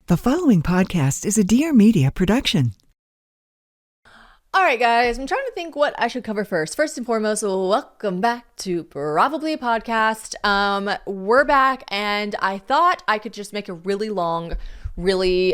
The following podcast is a Dear Media production. All right, guys, I'm trying to think what I should cover first. First and foremost, welcome back to Probably a Podcast. We're back, and I thought I could just make a really long, really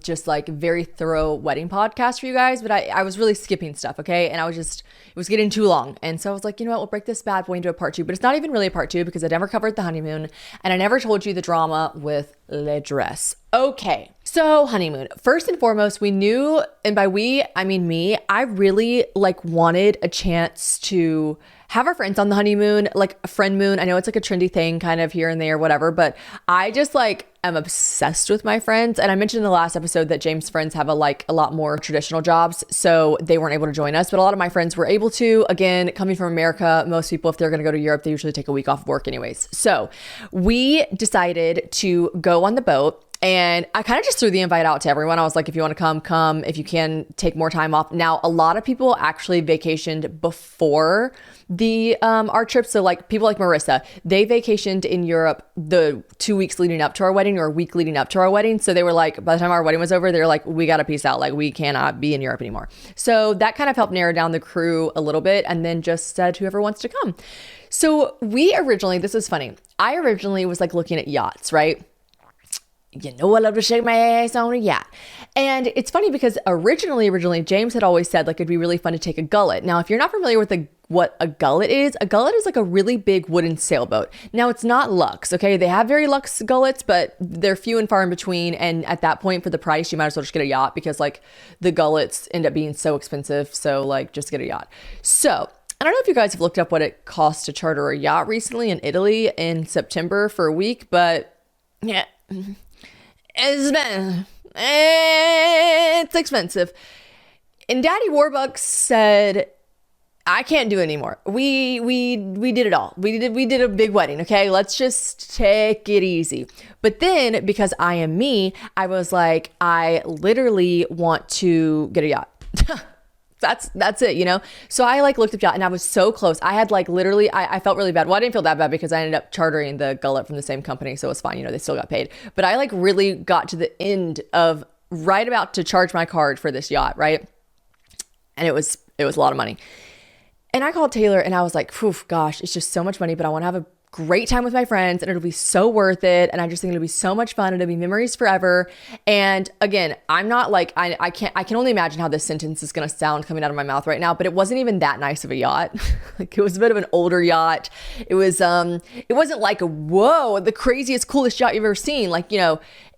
just like very thorough wedding podcast for you guys, but I was really skipping stuff, okay? And it was getting too long. And so I was like, you know what, we'll break this bad boy into a part two, but it's not even really a part two because I never covered the honeymoon and I never told you the drama with le dress. Okay, so honeymoon. First and foremost, we knew, and by we, I mean me, I really wanted a chance to have our friends on the honeymoon, like a friend moon. I know it's like a trendy thing kind of here and there, whatever, but I just am obsessed with my friends. And I mentioned in the last episode that James' friends have a lot more traditional jobs, so they weren't able to join us, but a lot of my friends were able to. Again, coming from America, most people, if they're going to go to Europe, they usually take a week off of work anyways. So we decided to go on the boat. And I kind of just threw the invite out to everyone. I was like, if you want to come, come. If you can, take more time off. Now, a lot of people actually vacationed before the our trip. So people like Marissa, they vacationed in Europe the 2 weeks leading up to our wedding, or a week leading up to our wedding. So they were like, by the time our wedding was over, they're like, we got to peace out. Like, we cannot be in Europe anymore. So that kind of helped narrow down the crew a little bit, and then just said whoever wants to come. So this is funny. I originally was looking at yachts, right? You know, I love to shake my ass on a yacht. And it's funny because originally, James had always said it'd be really fun to take a gullet. Now, if you're not familiar with what a gullet is a really big wooden sailboat. Now, it's not luxe, okay? They have very luxe gullets, but they're few and far in between. And at that point, for the price, you might as well just get a yacht because the gullets end up being so expensive. So just get a yacht. So I don't know if you guys have looked up what it costs to charter a yacht recently in Italy in September for a week, but yeah. It's expensive. And Daddy Warbucks said, I can't do it anymore. We did it all. We did a big wedding, okay? Let's just take it easy. But then, because I am me, I was like, I literally want to get a yacht. That's it, you know? So I looked up yacht, and I was so close. I had literally, I felt really bad. Well, I didn't feel that bad because I ended up chartering the Gullet from the same company. So it was fine. You know, they still got paid, but I really got to the end of right about to charge my card for this yacht. Right. And it was a lot of money. And I called Taylor and I was like, phew, gosh, it's just so much money, but I want to have a great time with my friends and it'll be so worth it. And I just think it'll be so much fun. It'll be memories forever. And again, I'm not I can only imagine how this sentence is going to sound coming out of my mouth right now, but it wasn't even that nice of a yacht. It was a bit of an older yacht. It was, it wasn't whoa, the craziest, coolest yacht you've ever seen.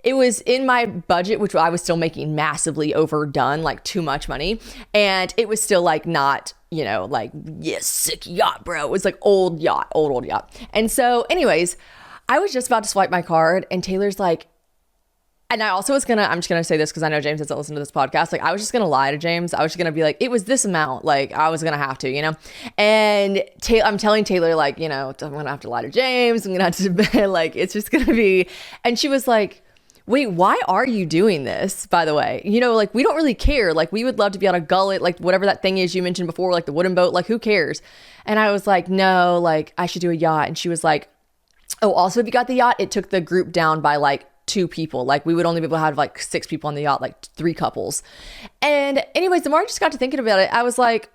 It was in my budget, which I was still making massively overdone, too much money. And it was still not, yes, sick yacht, bro. It was old yacht. And so anyways, I was just about to swipe my card and Taylor's and I also was I'm just gonna say this because I know James doesn't listen to this podcast. I was just gonna lie to James. I was just gonna be it was this amount. I was gonna have to, and I'm telling Taylor, I'm gonna have to lie to James. I'm gonna have to, it's just gonna be, and she was like, wait, why are you doing this, by the way? We don't really care. We would love to be on a gullet, whatever that thing is you mentioned before, the wooden boat, who cares? And I was like, no, I should do a yacht. And she was like, oh, also, if you got the yacht, it took the group down by 2 people. We would only be able to have 6 people on the yacht, 3 couples. And anyways, the more I just got to thinking about it, I was like,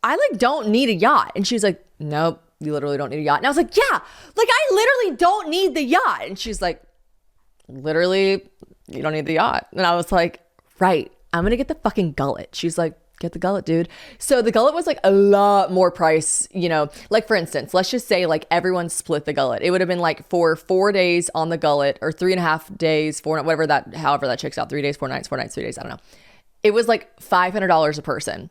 I don't need a yacht. And she was like, nope, you literally don't need a yacht. And I was like, yeah, I literally don't need the yacht. And she's like, literally, you don't need the yacht. And I was like, right, I'm gonna get the fucking gullet. She's like, get the gullet, dude. So the gullet was a lot more price, for instance, let's just say everyone split the gullet. It would have been for 4 days on the gullet, or 3.5 days, however that checks out, 3 days, 4 nights, 4 nights, 3 days, I don't know. It was $500 a person.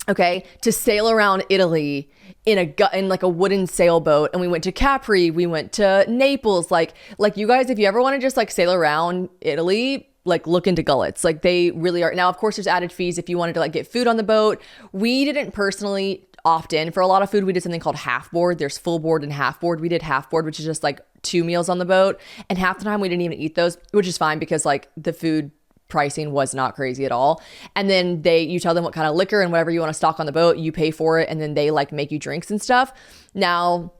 Okay, to sail around Italy in a wooden sailboat. And we went to Capri, we went to Naples. You guys, if you ever want to just sail around Italy, look into Gullets. They really are. Now, of course, there's added fees if you wanted to get food on the boat. We didn't personally opt in for a lot of food. We did something called half board. There's full board and half board. We did half board, which is just 2 meals on the boat. And half the time we didn't even eat those, which is fine because the food pricing was not crazy at all. And then you tell them what kind of liquor and whatever you want to stock on the boat, you pay for it, and then they make you drinks and stuff. Now,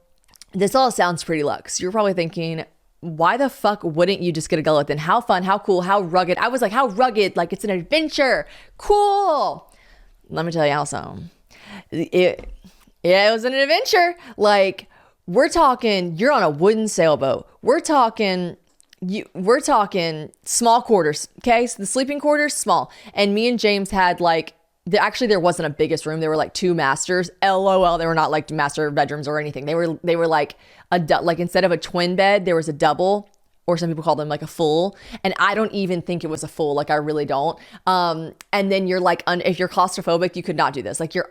this all sounds pretty luxe. You're probably thinking, why the fuck wouldn't you just get a Gullet then? How fun, how cool, how rugged. I was like, how rugged? Like, it's an adventure. Cool. Let me tell y'all something. It was an adventure. Like, we're talking, you're on a wooden sailboat. We're talking small quarters. Okay. So the sleeping quarters, small. And me and James had like, actually there wasn't a biggest room. There were like 2 masters. LOL. They were not like master bedrooms or anything. They were like like instead of a twin bed, there was a double, or some people call them like a full. And I don't even think it was a full. Like, I really don't. And then you're like, if you're claustrophobic, you could not do this. Like, you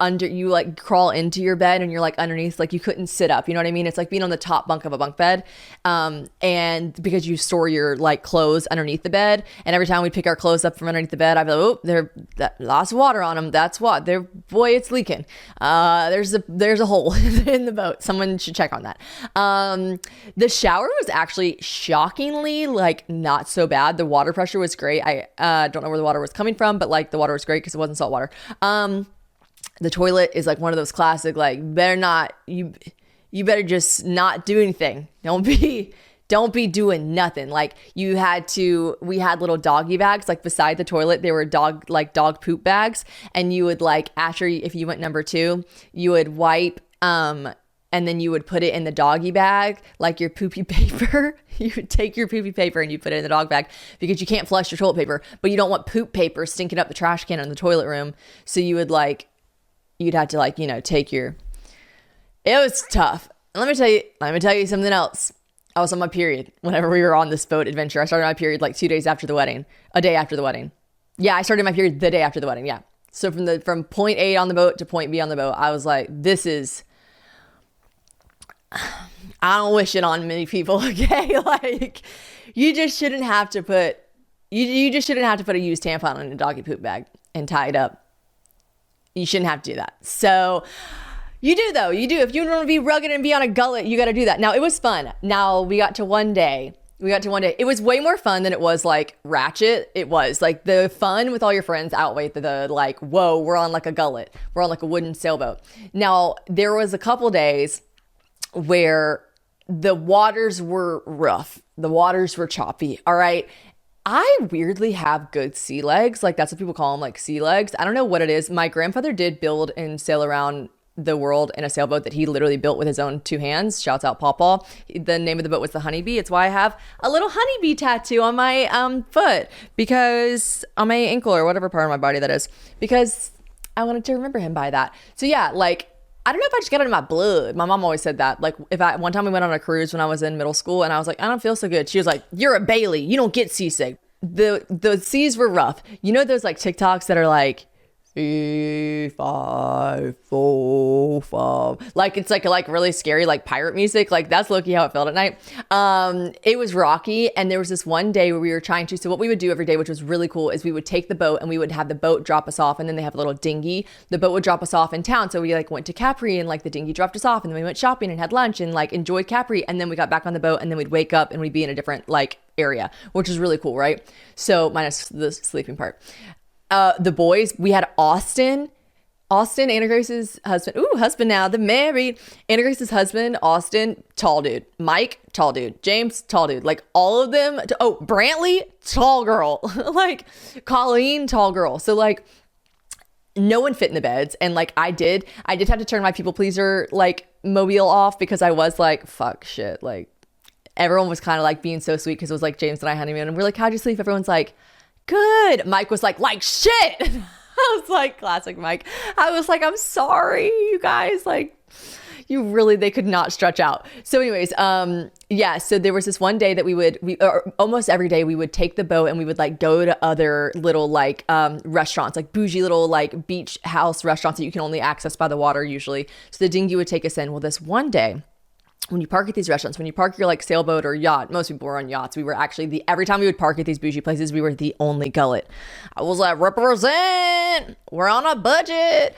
like crawl into your bed and you're like underneath, like you couldn't sit up. You know what I mean? It's like being on the top bunk of a bunk bed. And because you store your like clothes underneath the bed. And every time we pick our clothes up from underneath the bed, I'd be like, oh, lots of water on them. That's what boy, it's leaking. There's a hole in the boat. Someone should check on that. The shower was actually shockingly like not so bad. The water pressure was great. I don't know where the water was coming from, but like the water was great because it wasn't salt water. The toilet is like one of those classic, like, you better just not do anything. Don't be doing nothing. Like, we had little doggy bags like beside the toilet. They were dog poop bags, and you would like, after, if you went number 2, you would wipe and then you would put it in the doggy bag, like your poopy paper. You would take your poopy paper and you put it in the dog bag, because you can't flush your toilet paper, but you don't want poop paper stinking up the trash can in the toilet room. So you'd have to like, take it was tough. Let me tell you something else. I was on my period whenever we were on this boat adventure. I started my period like 2 days after the wedding, a day after the wedding. Yeah, I started my period the day after the wedding. Yeah. So from point A on the boat to point B on the boat, I was like, I don't wish it on many people, okay? Like, you just shouldn't have to put a used tampon in a doggy poop bag and tie it up. You shouldn't have to do that. So you do though. You do. If you want to be rugged and be on a Gullet, you got to do that. Now, it was fun. Now, we got to one day. It was way more fun than it was like ratchet. It was like the fun with all your friends outweighed the like, whoa, we're on like a Gullet. We're on like a wooden sailboat. Now, there was a couple days where the waters were rough. The waters were choppy. All right. I weirdly have good sea legs. Like, that's what people call them, like sea legs. I don't know what it is. My grandfather did build and sail around the world in a sailboat that he literally built with his own 2 hands. Shouts out Pawpaw. The name of the boat was the Honeybee. It's why I have a little honeybee tattoo on my foot, because on my ankle or whatever part of my body that is, because I wanted to remember him by that. So yeah, like, I don't know if I just got it in my blood. My mom always said that. Like, one time we went on a cruise when I was in middle school, and I was like, I don't feel so good. She was like, you're a Bailey. You don't get seasick. The seas were rough. You know those like TikToks that are like, 3, 5, 4, 5. Like, it's like really scary, like pirate music. Like, that's low-key how it felt at night. It was rocky. And there was this one day where we were so what we would do every day, which was really cool, is we would take the boat and we would have the boat drop us off. And then they have a little dinghy. The boat would drop us off in town. So we like went to Capri, and like the dinghy dropped us off, and then we went shopping and had lunch and like enjoyed Capri. And then we got back on the boat, and then we'd wake up and we'd be in a different like area, which is really cool, right? So minus the sleeping part. The boys, we had Austin, Anna Grace's husband. Ooh, husband now, the married. Anna Grace's husband, Austin, tall dude. Mike, tall dude. James, tall dude. Like, all of them. Brantley, tall girl. Like, Colleen, tall girl. So like, no one fit in the beds. And like, I did have to turn my people pleaser like mobile off, because I was like, fuck shit. Like, everyone was kind of like being so sweet, because it was like James and I honeymoon, and we're like, how'd you sleep? Everyone's like, good. Mike was like shit. I was like, classic Mike. I was like, I'm sorry, you guys. Like, they could not stretch out. So anyways, yeah, so there was this one day that we almost every day we would take the boat and we would like go to other little like restaurants, like bougie little like beach house restaurants that you can only access by the water usually. So the dinghy would take us in. Well, this one day, when you park at these restaurants, when you park your like sailboat or yacht, most people were on yachts. We were actually every time we would park at these bougie places, we were the only Gullet. I was like, represent, we're on a budget.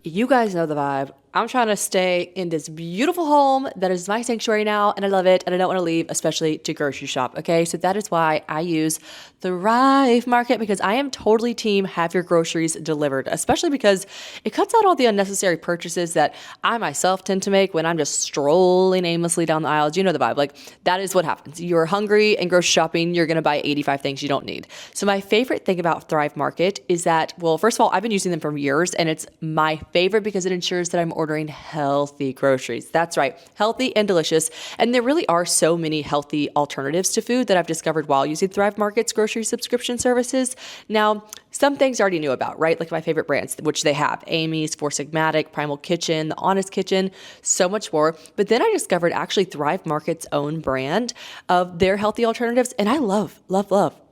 You guys know the vibe. I'm trying to stay in this beautiful home that is my sanctuary now, and I love it, and I don't want to leave, especially to grocery shop, okay? So that is why I use Thrive Market, because I am totally team have your groceries delivered, especially because it cuts out all the unnecessary purchases that I myself tend to make when I'm just strolling aimlessly down the aisles. You know the vibe. Like, that is what happens. You're hungry and grocery shopping, you're going to buy 85 things you don't need. So my favorite thing about Thrive Market is that, well, first of all, I've been using them for years, and it's my favorite because it ensures that I'm ordering healthy groceries. That's right, healthy and delicious. And there really are so many healthy alternatives to food that I've discovered while using Thrive Market's grocery subscription services. Now, some things I already knew about, right? Like my favorite brands, which they have: Amy's, Four Sigmatic, Primal Kitchen, The Honest Kitchen, so much more. But then I discovered actually Thrive Market's own brand of their healthy alternatives, and I love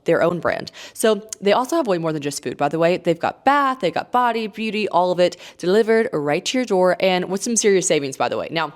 their own brand. So they also have way more than just food, by the way. They've got bath, they've got body, beauty, all of it delivered right to your door, and with some serious savings, by the way. Now,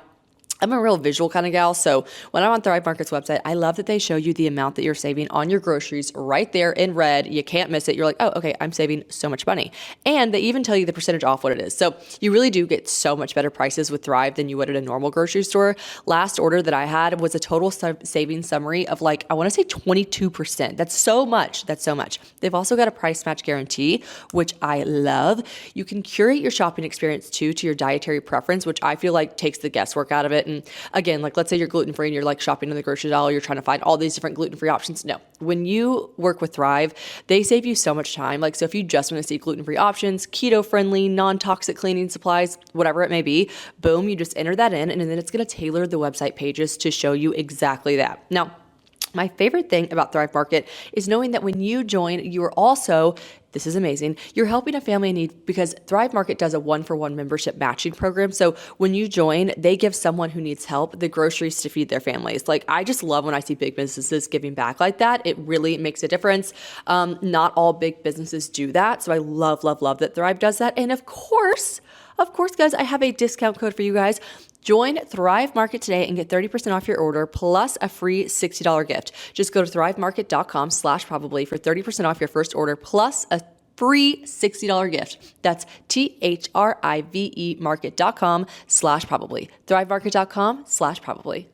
I'm a real visual kind of gal, so when I'm on Thrive Market's website, I love that they show you the amount that you're saving on your groceries right there in red. You can't miss it. You're like, oh, okay, I'm saving so much money. And they even tell you the percentage off what it is. So you really do get so much better prices with Thrive than you would at a normal grocery store. Last order that I had was a total savings summary of like, I want to say 22%. That's so much. That's so much. They've also got a price match guarantee, which I love. You can curate your shopping experience too to your dietary preference, which I feel like takes the guesswork out of it. And again, like let's say you're gluten-free and you're like shopping in the grocery aisle, you're trying to find all these different gluten-free options. No, when you work with Thrive, they save you so much time. Like, so if you just want to see gluten-free options, keto-friendly, non-toxic cleaning supplies, whatever it may be, boom, you just enter that in, and then it's going to tailor the website pages to show you exactly that. Now, my favorite thing about Thrive Market is knowing that when you join, you are also, this is amazing, you're helping a family in need, because Thrive Market does a 1-for-1 membership matching program. So when you join, they give someone who needs help the groceries to feed their families. Like, I just love when I see big businesses giving back like that. It really makes a difference. Not all big businesses do that. So I love that Thrive does that. And of course, guys, I have a discount code for you guys. Join Thrive Market today and get 30% off your order plus a free $60 gift. Just go to thrivemarket.com/probably for 30% off your first order plus a free $60 gift. That's THRIVE market.com/probably. thrivemarket.com/probably.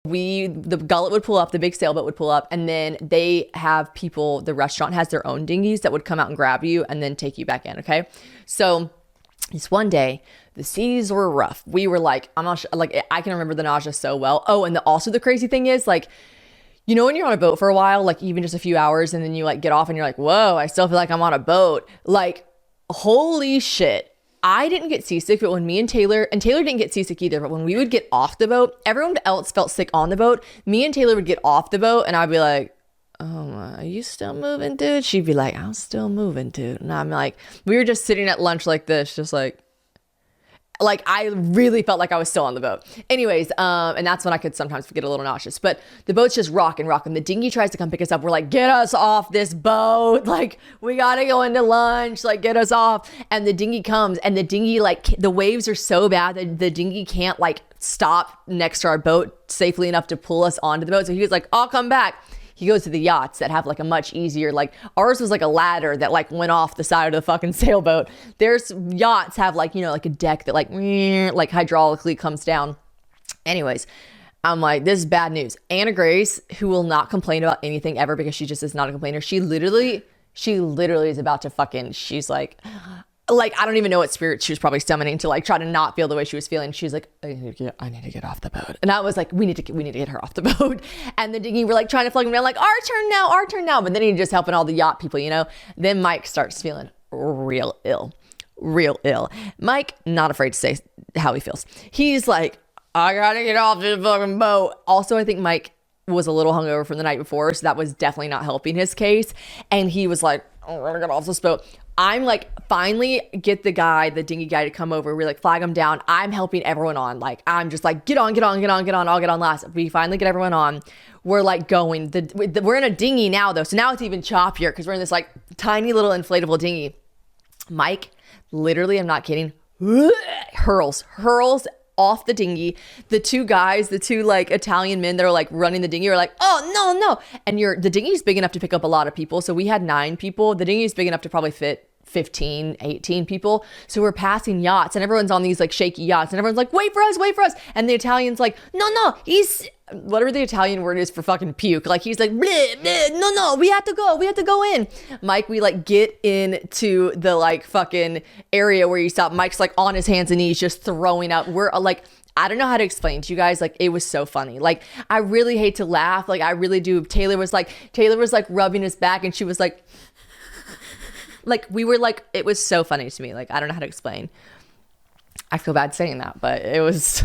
The Gullet would pull up, the big sailboat would pull up, and then they have people, the restaurant has their own dinghies that would come out and grab you and then take you back in, okay? So this one day, the seas were rough. We were like, I can remember the nausea so well. Oh, and also the crazy thing is, like, you know, when you're on a boat for a while, like even just a few hours, and then you like get off and you're like, whoa, I still feel like I'm on a boat. Like, holy shit. I didn't get seasick, but when me and Taylor didn't get seasick either, but when we would get off the boat, everyone else felt sick on the boat. Me and Taylor would get off the boat and I'd be like, oh, are you still moving, dude? She'd be like, I'm still moving, dude. And I'm like, we were just sitting at lunch like this, just like I really felt like I was still on the boat. Anyways, and that's when I could sometimes get a little nauseous, but the boat's just rocking. The dinghy tries to come pick us up. We're like, get us off this boat. Like, we got to go into lunch, like get us off. And the dinghy comes, and the dinghy, like the waves are so bad that the dinghy can't like stop next to our boat safely enough to pull us onto the boat. So he was like, I'll come back. He goes to the yachts that have like a much easier, like ours was like a ladder that like went off the side of the fucking sailboat. There's yachts have like, you know, like a deck that like hydraulically comes down. Anyways, I'm like, this is bad news. Anna Grace, who will not complain about anything ever because she just is not a complainer. She literally is about to fucking, she's like, I don't even know what spirit she was probably summoning to like try to not feel the way she was feeling. She's like, I need to get off the boat. And I was like, we need to get her off the boat. And the dinghy, we're like trying to plug him down, like our turn now. But then he's just helping all the yacht people, you know. Then Mike starts feeling real ill. Mike, not afraid to say how he feels. He's like, I gotta get off this fucking boat. Also, I think Mike was a little hungover from the night before, so that was definitely not helping his case. And he was like, I'm gonna get off this boat. I'm like, finally get the dinghy guy to come over. We like flag him down. I'm helping everyone on. Like, I'm just like, get on. I'll get on last. We finally get everyone on. We're like going, we're in a dinghy now though. So now it's even choppier because we're in this like tiny little inflatable dinghy. Mike, literally, I'm not kidding, hurls off the dinghy. The two like Italian men that are like running the dinghy are like, oh no. And the dinghy's big enough to pick up a lot of people. So we had 9 people. The dinghy's big enough to probably fit 15, 18 people. So we're passing yachts and everyone's on these like shaky yachts and everyone's like, wait for us. And the Italian's like, no, he's whatever the Italian word is for fucking puke. Like he's like, bleh, bleh, no, we have to go in. Mike, we like get into the like fucking area where you stop. Mike's like on his hands and knees, just throwing up. We're like, I don't know how to explain to you guys. Like it was so funny. Like I really hate to laugh. Like I really do. Taylor was like rubbing his back and she was like we were like, it was so funny to me. Like, I don't know how to explain. I feel bad saying that, but it was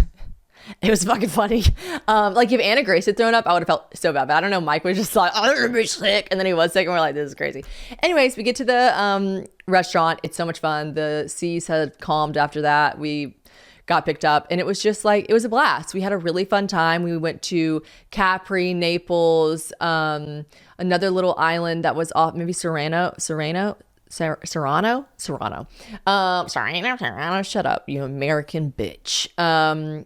fucking funny. Like if Anna Grace had thrown up, I would have felt so bad, but I don't know. Mike was just like, I'm gonna be sick. And then he was sick and we're like, this is crazy. Anyways, we get to the restaurant. It's so much fun. The seas had calmed after that. We got picked up and it was just like, it was a blast. We had a really fun time. We went to Capri, Naples, another little island that was off, maybe Serrano, shut up, you American bitch.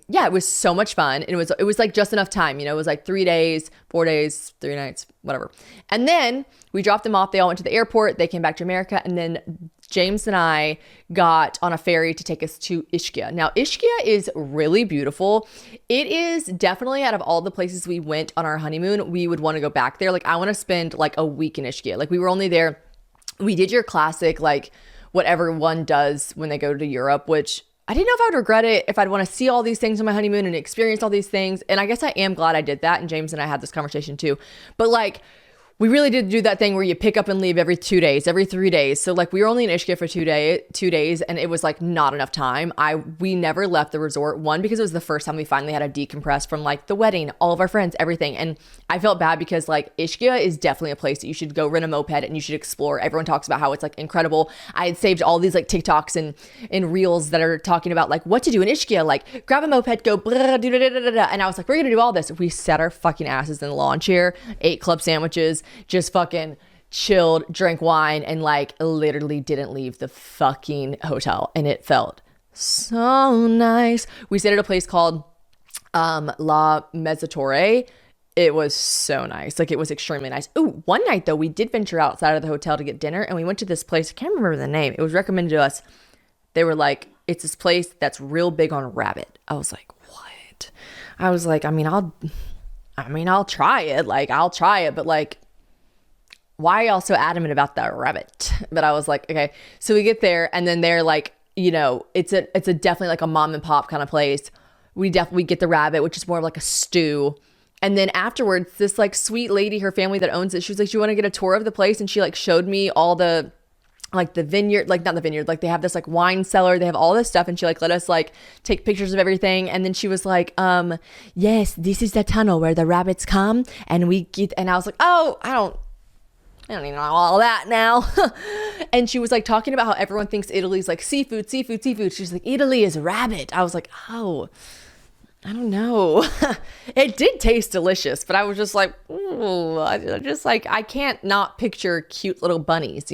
Yeah, it was so much fun. And it was like just enough time, it was like 3 days, 4 days, 3 nights, whatever. And then we dropped them off. They all went to the airport. They came back to America. And then James and I got on a ferry to take us to Ischia. Now, Ischia is really beautiful. It is definitely, out of all the places we went on our honeymoon, we would want to go back there. Like I want to spend like a week in Ischia. Like we were only there. We did your classic, like whatever one does when they go to Europe, which I didn't know if I would regret it, if I'd want to see all these things on my honeymoon and experience all these things. And I guess I am glad I did that. And James and I had this conversation too. But like, we really did do that thing where you pick up and leave every 2 days, every 3 days. So like we were only in Ischia for 2 days and it was like not enough time. We never left the resort. One, because it was the first time we finally had to decompress from like the wedding, all of our friends, everything. And I felt bad because like Ischia is definitely a place that you should go rent a moped and you should explore. Everyone talks about how it's like incredible. I had saved all these like TikToks and reels that are talking about like what to do in Ischia, like grab a moped, go blah, da, da, da, da, da. And I was like, we're gonna do all this. We sat our fucking asses in the lawn chair, ate club sandwiches, just fucking chilled, drank wine, and like literally didn't leave the fucking hotel. And it felt so nice. We stayed at a place called La Mezzatorre. It was so nice. Like it was extremely nice. Ooh, one night though, we did venture outside of the hotel to get dinner and we went to this place. I can't remember the name. It was recommended to us. They were like, it's this place that's real big on rabbit. I was like, what? I was like, I'll try it. Like I'll try it, but like, why are y'all so adamant about that rabbit? But I was like, okay. So we get there and then they're like, it's a definitely like a mom and pop kind of place. We get the rabbit, which is more of like a stew. And then afterwards, this like sweet lady, her family that owns it, she was like, you want to get a tour of the place? And she like showed me all the, like the vineyard, like not the vineyard, like they have this like wine cellar, they have all this stuff. And she like let us like take pictures of everything. And then she was like, yes, this is the tunnel where the rabbits come. And I was like, oh, I don't even know all that now. And she was like talking about how everyone thinks Italy's like seafood. She's like, Italy is rabbit. I was like, oh, I don't know. It did taste delicious, but I was just like, ooh, I can't not picture cute little bunnies,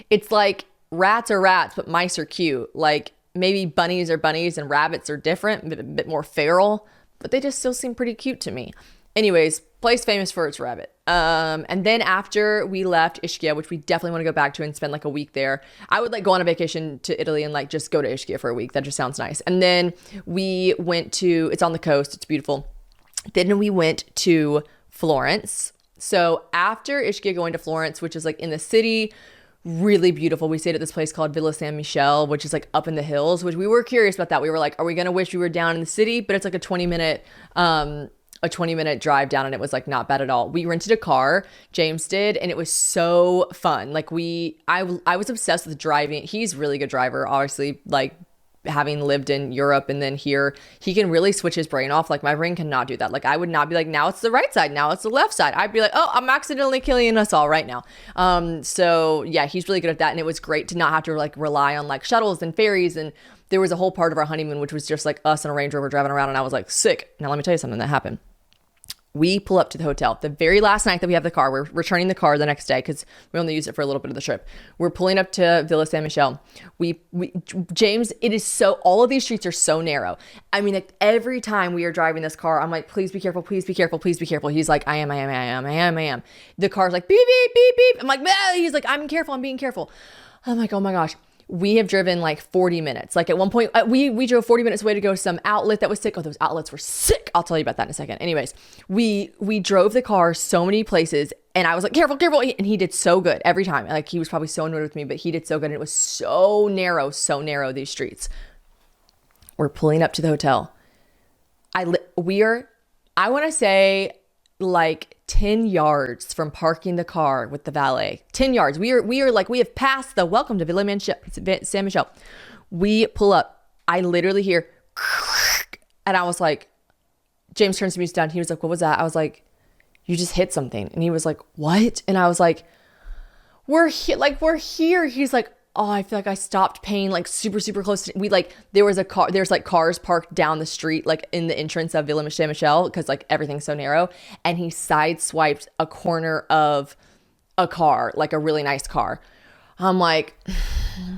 It's like rats are rats, but mice are cute. Like maybe bunnies are bunnies and rabbits are different, a bit more feral, but they just still seem pretty cute to me. Anyways, place famous for its rabbit. And then after we left Ischia, which we definitely want to go back to and spend like a week there, I would like go on a vacation to Italy and like just go to Ischia for a week. That just sounds nice. And then we went to, it's on the coast, it's beautiful. Then we went to Florence. So after Ischia, going to Florence, which is like in the city, really beautiful. We stayed at this place called Villa San Michele, which is like up in the hills, which we were curious about that. We were like, are we going to wish we were down in the city? But it's like a 20-minute drive down and it was like not bad at all. We rented a car, James did, and it was so fun. Like I was obsessed with driving. He's a really good driver, obviously, like having lived in Europe and then here, he can really switch his brain off. Like my brain cannot do that. Like I would not be like, now it's the right side, now it's the left side. I'd be like, oh, I'm accidentally killing us all right now. So yeah, he's really good at that. And it was great to not have to like rely on like shuttles and ferries. And there was a whole part of our honeymoon, which was just like us and a Range Rover driving around. And I was like, sick. Now let me tell you something that happened. We pull up to the hotel. The very last night that we have the car, we're returning the car the next day because we only use it for a little bit of the trip. We're pulling up to Villa San Michele. James, it is so, all of these streets are so narrow. I mean, like every time we are driving this car, I'm like, please be careful, please be careful, please be careful. He's like, I am. The car's like, beep, beep, beep, beep. I'm like, bah. He's like, I'm being careful. I'm like, oh my gosh. We have driven like 40 minutes. Like at one point, we drove 40 minutes away to go to some outlet that was sick. Oh, those outlets were sick. I'll tell you about that in a second. Anyways, we drove the car so many places, and I was like, careful, careful. And he did so good every time. Like he was probably so annoyed with me, but he did so good. And it was so narrow, these streets. We're pulling up to the hotel. I want to say like 10 yards from parking the car with the valet. 10 yards. We are like, we have passed the welcome to Villa San Michel. We pull up. I literally hear, and I was like, James turns to me down. He was like, what was that? I was like, you just hit something. And he was like, what? And I was like, we're here. He's like, oh, I feel like I stopped paying like super, super close. There's like cars parked down the street, like in the entrance of Villa San Michel, because like everything's so narrow. And he sideswiped a corner of a car, like a really nice car. I'm like,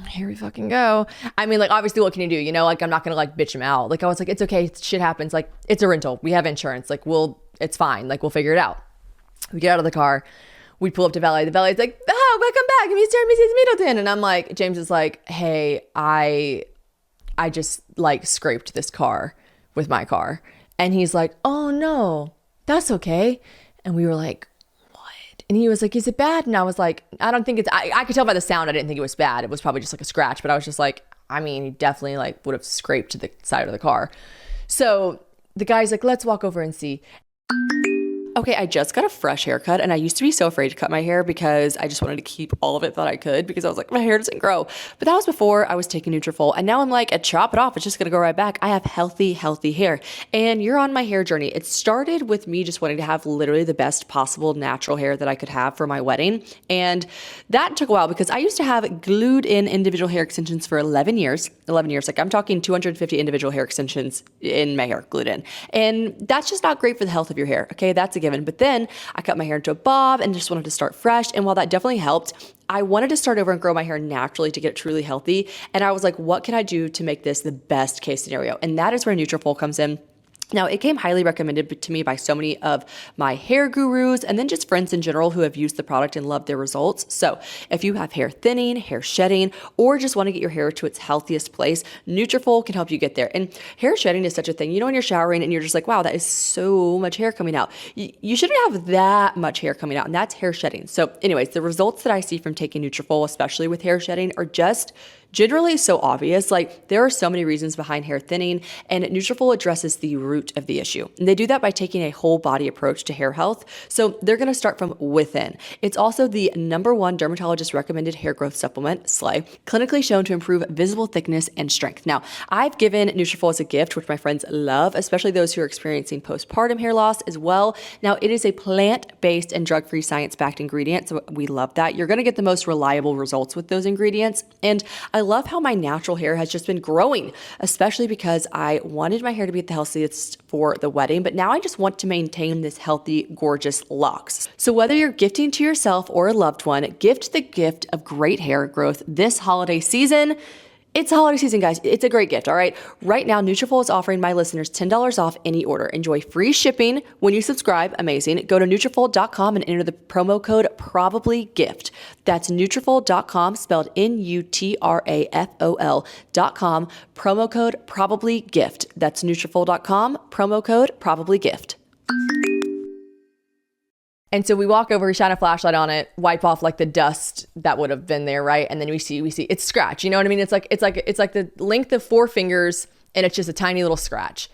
here we fucking go. I mean, like, obviously, what can you do? You know, like, I'm not going to like bitch him out. Like, I was like, it's okay. Shit happens. Like, it's a rental. We have insurance. Like, it's fine. Like, we'll figure it out. We get out of the car. We pull up to valet. The valet's like, oh, welcome back, Mr. and Mrs. Middleton. And I'm like, James is like, hey, I just like scraped this car with my car. And he's like, oh no, that's okay. And we were like, what? And he was like, is it bad? And I was like, I don't think I could tell by the sound. I didn't think it was bad. It was probably just like a scratch, but I was just like, I mean, he definitely like would have scraped the side of the car. So the guy's like, let's walk over and see. Okay, I just got a fresh haircut, and I used to be so afraid to cut my hair because I just wanted to keep all of it that I could, because I was like, my hair doesn't grow. But that was before I was taking Nutrafol, and now I'm like, chop it off. It's just gonna go right back. I have healthy hair, and you're on my hair journey. It started with me just wanting to have literally the best possible natural hair that I could have for my wedding, and that took a while because I used to have glued in individual hair extensions for 11 years. Like I'm talking 250 individual hair extensions in my hair glued in, and that's just not great for the health of your hair. Okay, that's a given. But then I cut my hair into a bob and just wanted to start fresh. And while that definitely helped, I wanted to start over and grow my hair naturally to get it truly healthy. And I was like, what can I do to make this the best case scenario? And that is where Nutrafol comes in. Now, it came highly recommended to me by so many of my hair gurus and then just friends in general who have used the product and loved their results. So if you have hair thinning, hair shedding, or just want to get your hair to its healthiest place, Nutrafol can help you get there. And hair shedding is such a thing. You know, when you're showering and you're just like, wow, that is so much hair coming out. You shouldn't have that much hair coming out, and that's hair shedding. So anyways, the results that I see from taking Nutrafol, especially with hair shedding, are just generally so obvious. Like, there are so many reasons behind hair thinning, and Nutrafol addresses the root of the issue. And they do that by taking a whole body approach to hair health. So they're going to start from within. It's also the #1 dermatologist recommended hair growth supplement, Slay, clinically shown to improve visible thickness and strength. Now, I've given Nutrafol as a gift, which my friends love, especially those who are experiencing postpartum hair loss as well. Now, it is a plant-based and drug-free science-backed ingredient, so we love that. You're going to get the most reliable results with those ingredients. And I love how my natural hair has just been growing, especially because I wanted my hair to be at the healthiest for the wedding, but now I just want to maintain this healthy, gorgeous locks. So whether you're gifting to yourself or a loved one, gift the gift of great hair growth this holiday season. It's holiday season, guys. It's a great gift, all right? Right now, Nutrafol is offering my listeners $10 off any order. Enjoy free shipping when you subscribe. Amazing. Go to Nutrafol.com and enter the promo code PROBABLYGIFT. That's Nutrafol.com, spelled Nutrafol.com, promo code PROBABLYGIFT. That's Nutrafol.com, promo code PROBABLYGIFT. And so we walk over, we shine a flashlight on it, wipe off like the dust that would have been there, right? And then we see it's scratch. You know what I mean? It's like the length of 4 fingers, and it's just a tiny little scratch.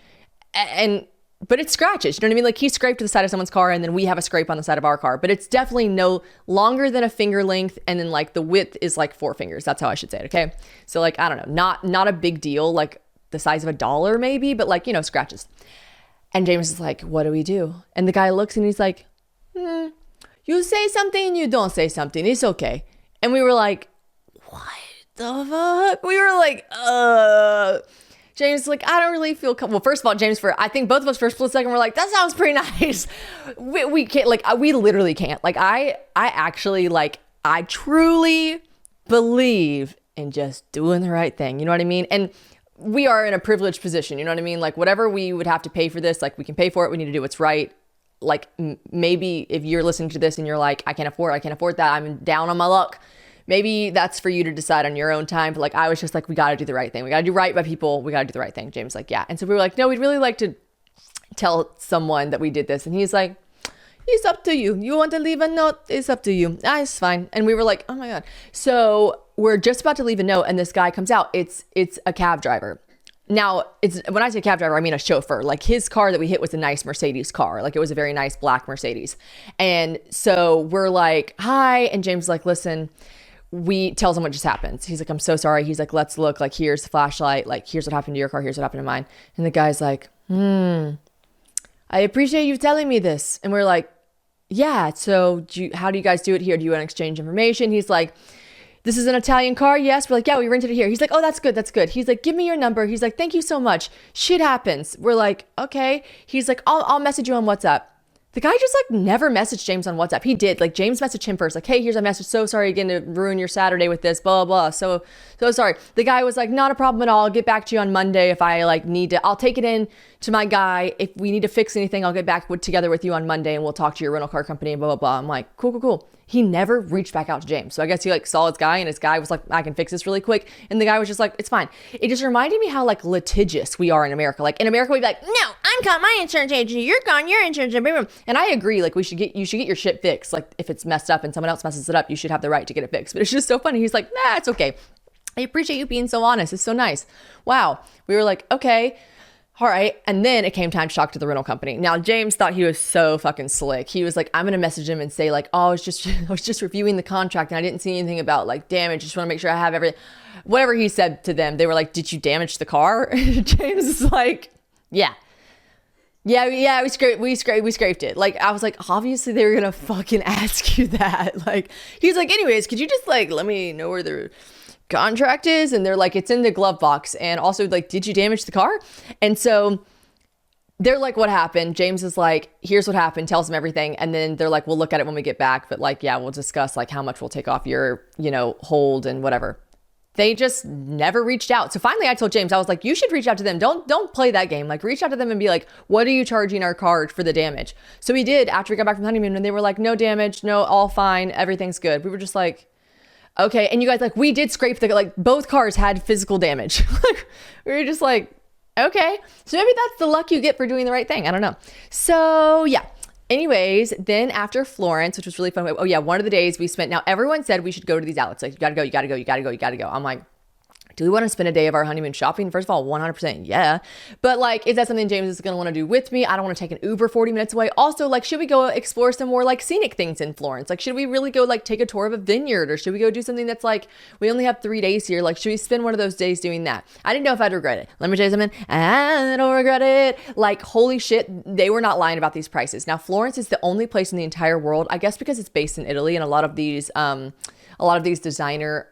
But it scratches. You know what I mean? Like, he scraped to the side of someone's car, and then we have a scrape on the side of our car. But it's definitely no longer than a finger length, and then like the width is like 4 fingers. That's how I should say it. Okay. So like, I don't know, not a big deal, like the size of a dollar maybe, but like, you know, scratches. And James is like, what do we do? And the guy looks and he's like, you say something, you don't say something. It's okay. And we were like, what the fuck? We were like, James is like, I don't really feel comfortable. Well, first of all, James, I think both of us first split second were like, that sounds pretty nice. We can't, like, we literally can't. Like, I actually, like, I truly believe in just doing the right thing. You know what I mean? And we are in a privileged position. You know what I mean? Like, whatever we would have to pay for this, like, we can pay for it. We need to do what's right. Like, maybe if you're listening to this and you're like, I can't afford that, I'm down on my luck, maybe that's for you to decide on your own time. But like, I was just like, we got to do the right thing. We got to do right by people. We got to do the right thing. James was like, yeah. And so we were like, no, we'd really like to tell someone that we did this. And he's like, it's up to you. You want to leave a note? It's up to you. It's fine. And we were like, oh my God. So we're just about to leave a note. And this guy comes out. It's a cab driver. Now, when I say cab driver, I mean a chauffeur. Like his car that we hit was a nice Mercedes car. Like it was a very nice black Mercedes. And so we're like, hi. And James is like, listen, we tells him what just happened. He's like, I'm so sorry. He's like, let's look. Like, here's the flashlight. Like, here's what happened to your car. Here's what happened to mine. And the guy's like, I appreciate you telling me this. And we're like, yeah. So how do you guys do it here? Do you want to exchange information? He's like, this is an Italian car. Yes. We're like, yeah, we rented it here. He's like, oh, that's good. That's good. He's like, give me your number. He's like, thank you so much. Shit happens. We're like, okay. He's like, I'll message you on WhatsApp. The guy just like never messaged James on WhatsApp. He did. Like James messaged him first. Like, hey, here's a message. So sorry again to ruin your Saturday with this, blah, blah, blah. So sorry. The guy was like, not a problem at all. I'll get back to you on Monday if I like need to. I'll take it in to my guy. If we need to fix anything, I'll get back together with you on Monday and we'll talk to your rental car company and blah, blah, blah. I'm like, cool. He never reached back out to James. So I guess he like saw his guy and his guy was like, I can fix this really quick. And the guy was just like, it's fine. It just reminded me how like litigious we are in America. Like in America, we'd be like, no, I'm calling my insurance agency. You're calling your insurance agency. And I agree. Like you should get your shit fixed. Like if it's messed up and someone else messes it up, you should have the right to get it fixed. But it's just so funny. He's like, nah, it's okay. I appreciate you being so honest. It's so nice. Wow. We were like, okay. All right. And then it came time to talk to the rental company. Now, James thought he was so fucking slick. He was like, I'm going to message him and say like, oh, I was just reviewing the contract and I didn't see anything about like damage. Just want to make sure I have everything. Whatever he said to them, they were like, did you damage the car? James is like, yeah, we scraped it. Like, I was like, obviously they were going to fucking ask you that. Like, he's like, anyways, could you just like, let me know where the contract is? And they're like, it's in the glove box. And also like, did you damage the car? And so they're like, what happened? James is like, here's what happened, tells them everything. And then they're like, we'll look at it when we get back. But like, yeah, we'll discuss like how much we'll take off your, hold and whatever. They just never reached out. So finally I told James, I was like, you should reach out to them. Don't play that game. Like reach out to them and be like, what are you charging our card for the damage? So we did after we got back from Honeymoon and they were like, no damage, no, all fine. Everything's good. We were just like, okay. And you guys like, we did scrape like both cars had physical damage. We were just like, okay. So maybe that's the luck you get for doing the right thing. I don't know. So yeah. Anyways, then after Florence, which was really fun. Oh yeah. One of the days we spent, now everyone said we should go to these outlets. Like you gotta go. I'm like, do we want to spend a day of our honeymoon shopping? First of all, 100% yeah. But like, is that something James is going to want to do with me? I don't want to take an Uber 40 minutes away. Also, like, should we go explore some more like scenic things in Florence? Like, should we really go like take a tour of a vineyard? Or should we go do something that's like, we only have 3 days here. Like, should we spend one of those days doing that? I didn't know if I'd regret it. Let me tell you something. I don't regret it. Like, holy shit, they were not lying about these prices. Now, Florence is the only place in the entire world, I guess because it's based in Italy and a lot of these designer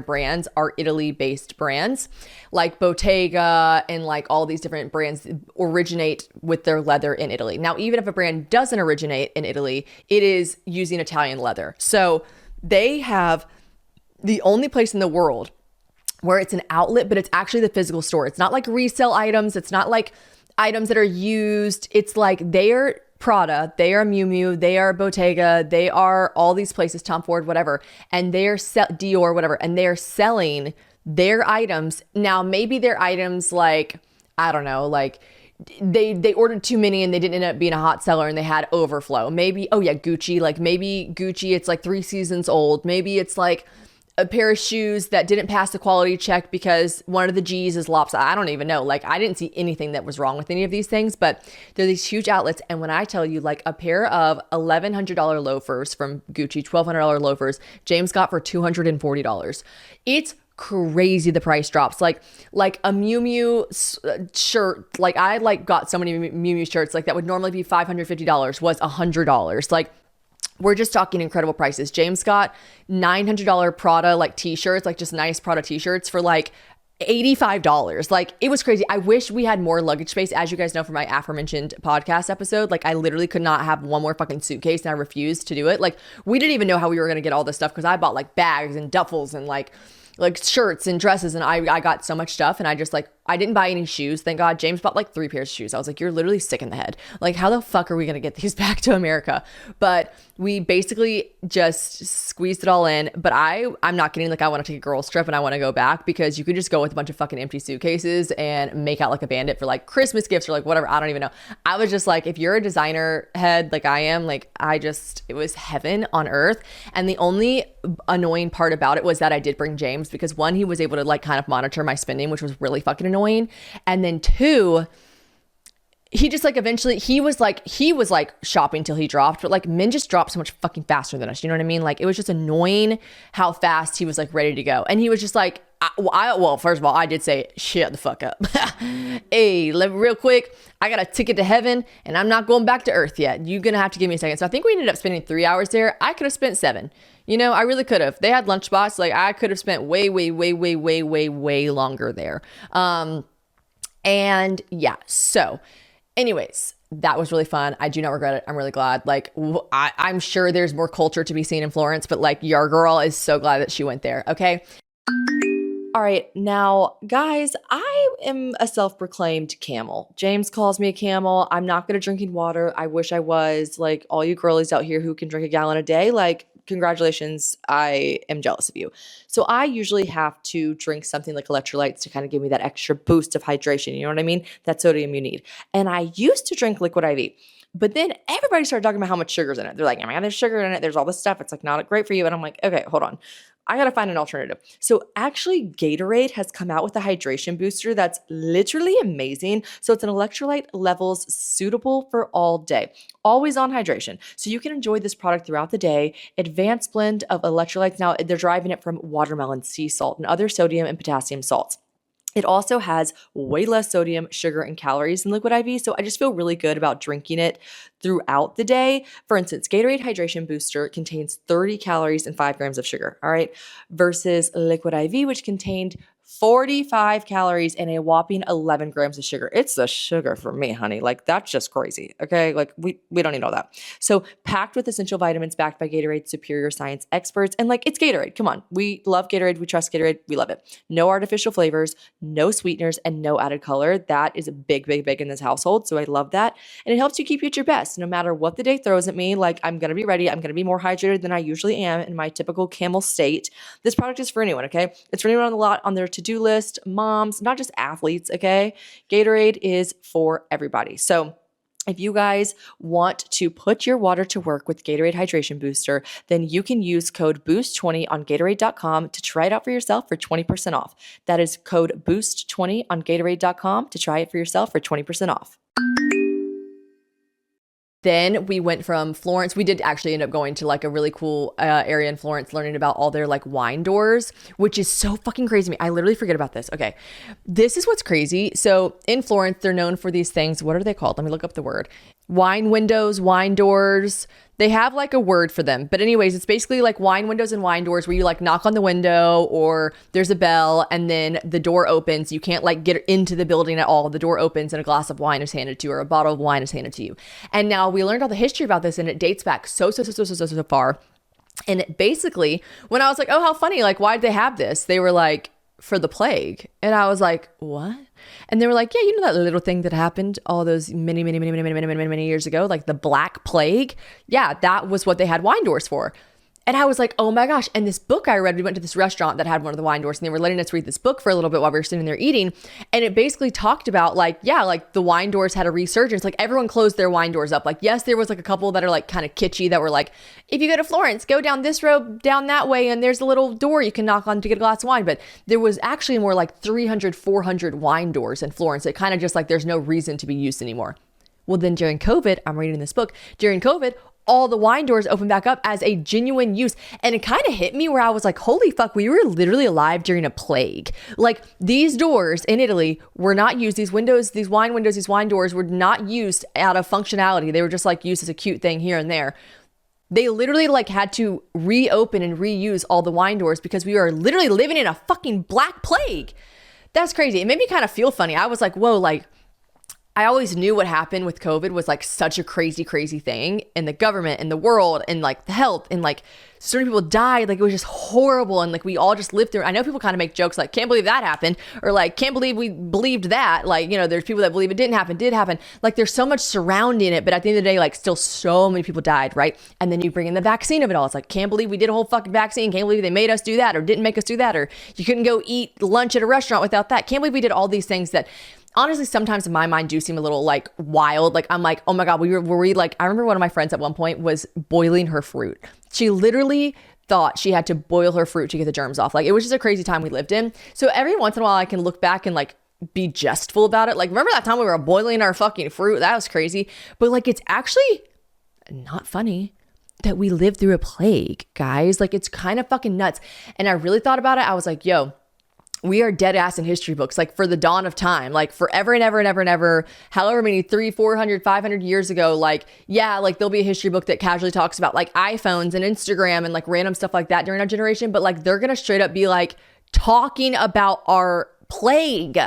brands are Italy-based brands, like Bottega and like all these different brands originate with their leather in Italy. Now, even if a brand doesn't originate in Italy, it is using Italian leather. So they have the only place in the world where it's an outlet, but it's actually the physical store. It's not like resale items. It's not like items that are used. It's like they're Prada, they are Miu Miu, they are Bottega, they are all these places, Tom Ford, whatever, and they're Dior, whatever, and they're selling their items. Now, maybe their items like, I don't know, like they ordered too many and they didn't end up being a hot seller and they had overflow. Maybe, oh yeah, Gucci, like maybe Gucci, it's like 3 seasons old. Maybe it's like a pair of shoes that didn't pass the quality check because one of the G's is lopsided. I don't even know. Like, I didn't see anything that was wrong with any of these things, but they're these huge outlets. And when I tell you, like, a pair of $1,100 loafers from Gucci, $1,200 loafers, James got for $240. It's crazy the price drops. Like a Miu Miu shirt, like I like got so many Miu Miu shirts, like that would normally be $550 was $100. Like, we're just talking incredible prices. James got $900 Prada like t-shirts, like just nice Prada t-shirts for like $85. Like, it was crazy. I wish we had more luggage space. As you guys know from my aforementioned podcast episode, like I literally could not have one more fucking suitcase and I refused to do it. Like, we didn't even know how we were going to get all this stuff because I bought like bags and duffels and like shirts and dresses and I got so much stuff and I just like I didn't buy any shoes. Thank God. James bought like 3 pairs of shoes. I was like, you're literally sick in the head. Like, how the fuck are we going to get these back to America? But we basically just squeezed it all in. But I'm not kidding. Like, I want to take a girls trip and I want to go back, because you could just go with a bunch of fucking empty suitcases and make out like a bandit for like Christmas gifts or like whatever. I don't even know. I was just like, if you're a designer head like I am, like it was heaven on earth. And the only annoying part about it was that I did bring James, because one, he was able to like kind of monitor my spending, which was really fucking annoying. And then 2, he just like eventually he was like shopping till he dropped, but like men just drop so much fucking faster than us. You know what I mean? Like, it was just annoying how fast he was like ready to go. And he was just like, well, first of all, I did say, shut the fuck up. Hey, real quick, I got a ticket to heaven and I'm not going back to earth yet. You're going to have to give me a second. So I think we ended up spending 3 hours there. I could have spent 7. You know, I really could have. They had lunch spots. Like, I could have spent way longer there. And yeah, so anyways, that was really fun. I do not regret it. I'm really glad. Like, I'm sure there's more culture to be seen in Florence, but like, your girl is so glad that she went there. Okay. All right, now, guys, I am a self-proclaimed camel. James calls me a camel. I'm not good at drinking water. I wish I was. Like, all you girlies out here who can drink a gallon a day, like, congratulations, I am jealous of you. So I usually have to drink something like electrolytes to kind of give me that extra boost of hydration. You know what I mean? That sodium you need. And I used to drink Liquid IV. But then everybody started talking about how much sugar's in it. They're like, oh my God, there's sugar in it. There's all this stuff. It's like not great for you. And I'm like, okay, hold on. I got to find an alternative. So actually, Gatorade has come out with a hydration booster that's literally amazing. So it's an electrolyte levels suitable for all day, always on hydration. So you can enjoy this product throughout the day. Advanced blend of electrolytes. Now they're deriving it from watermelon, sea salt, and other sodium and potassium salts. It also has way less sodium, sugar, and calories than Liquid IV, so I just feel really good about drinking it throughout the day. For instance, Gatorade Hydration Booster contains 30 calories and 5 grams of sugar, all right, versus Liquid IV, which contained 45 calories and a whopping 11 grams of sugar. It's the sugar for me, honey. Like, that's just crazy, okay? Like, we don't need all that. So packed with essential vitamins backed by Gatorade's superior science experts. And like, it's Gatorade. Come on. We love Gatorade. We trust Gatorade. We love it. No artificial flavors, no sweeteners, and no added color. That is a big in this household. So I love that. And it helps you keep you at your best. No matter what the day throws at me, like, I'm going to be ready. I'm going to be more hydrated than I usually am in my typical camel state. This product is for anyone, okay? It's for anyone on the lot on their to-do list, moms, not just athletes, okay? Gatorade is for everybody. So if you guys want to put your water to work with Gatorade Hydration Booster, then you can use code BOOST20 on Gatorade.com to try it out for yourself for 20% off. That is code BOOST20 on Gatorade.com to try it for yourself for 20% off. Then we went from Florence. We did actually end up going to like a really cool area in Florence, learning about all their like wine doors, which is so fucking crazy to me. I literally forget about this. Okay. This is what's crazy. So in Florence, they're known for these things. What are they called? Let me look up the word. Wine windows, wine doors. They have like a word for them. But anyways, it's basically like wine windows and wine doors where you like knock on the window or there's a bell and then the door opens. You can't like get into the building at all. The door opens and a glass of wine is handed to you or a bottle of wine is handed to you. And now we learned all the history about this and it dates back so far. And it basically, when I was like, oh, how funny. Like, why'd they have this? They were like, for the plague. And I was like, what? And they were like, yeah, you know that little thing that happened all those many years ago, like the Black Plague? Yeah, that was what they had wine doors for. And I was like, oh my gosh. And this book I read, we went to this restaurant that had one of the wine doors and they were letting us read this book for a little bit while we were sitting there eating. And it basically talked about like, yeah, like the wine doors had a resurgence. Like everyone closed their wine doors up. Like, yes, there was like a couple that are like kind of kitschy that were like, if you go to Florence, go down this road, down that way. And there's a little door you can knock on to get a glass of wine. But there was actually more like 300, 400 wine doors in Florence. It kind of just like, there's no reason to be used anymore. Well, then during COVID, I'm reading this book, during COVID, all the wine doors opened back up as a genuine use. And it kind of hit me where I was like, holy fuck, we were literally alive during a plague. Like these doors in Italy were not used. These windows, these wine doors were not used out of functionality. They were just like used as a cute thing here and there. They literally like had to reopen and reuse all the wine doors because we are literally living in a fucking Black Plague. That's crazy. It made me kind of feel funny. I was like, whoa, like, I always knew what happened with COVID was like such a crazy, crazy thing in the government, in the world, and like the health, and like certain people died. Like it was just horrible. And like we all just lived through. I know people kind of make jokes like, can't believe that happened. Or like, can't believe we believed that. Like, you know, there's people that believe it didn't happen, did happen. Like there's so much surrounding it. But at the end of the day, like still so many people died, right? And then you bring in the vaccine of it all. It's like, can't believe we did a whole fucking vaccine. Can't believe they made us do that or didn't make us do that. Or you couldn't go eat lunch at a restaurant without that. Can't believe we did all these things that honestly, sometimes in my mind do seem a little like wild. Like I'm like, oh my God, were we like, I remember one of my friends at one point was boiling her fruit. She literally thought she had to boil her fruit to get the germs off. Like it was just a crazy time we lived in. So every once in a while I can look back and like be jestful about it. Like remember that time we were boiling our fucking fruit? That was crazy. But like it's actually not funny that we lived through a plague, guys. Like it's kind of fucking nuts. And I really thought about it. I was like, yo, we are dead ass in history books, like for the dawn of time, like forever and ever and ever and ever, however many 300, 400, 500 years ago, like, yeah, like there'll be a history book that casually talks about like iPhones and Instagram and like random stuff like that during our generation. But like, they're going to straight up be like talking about our plague,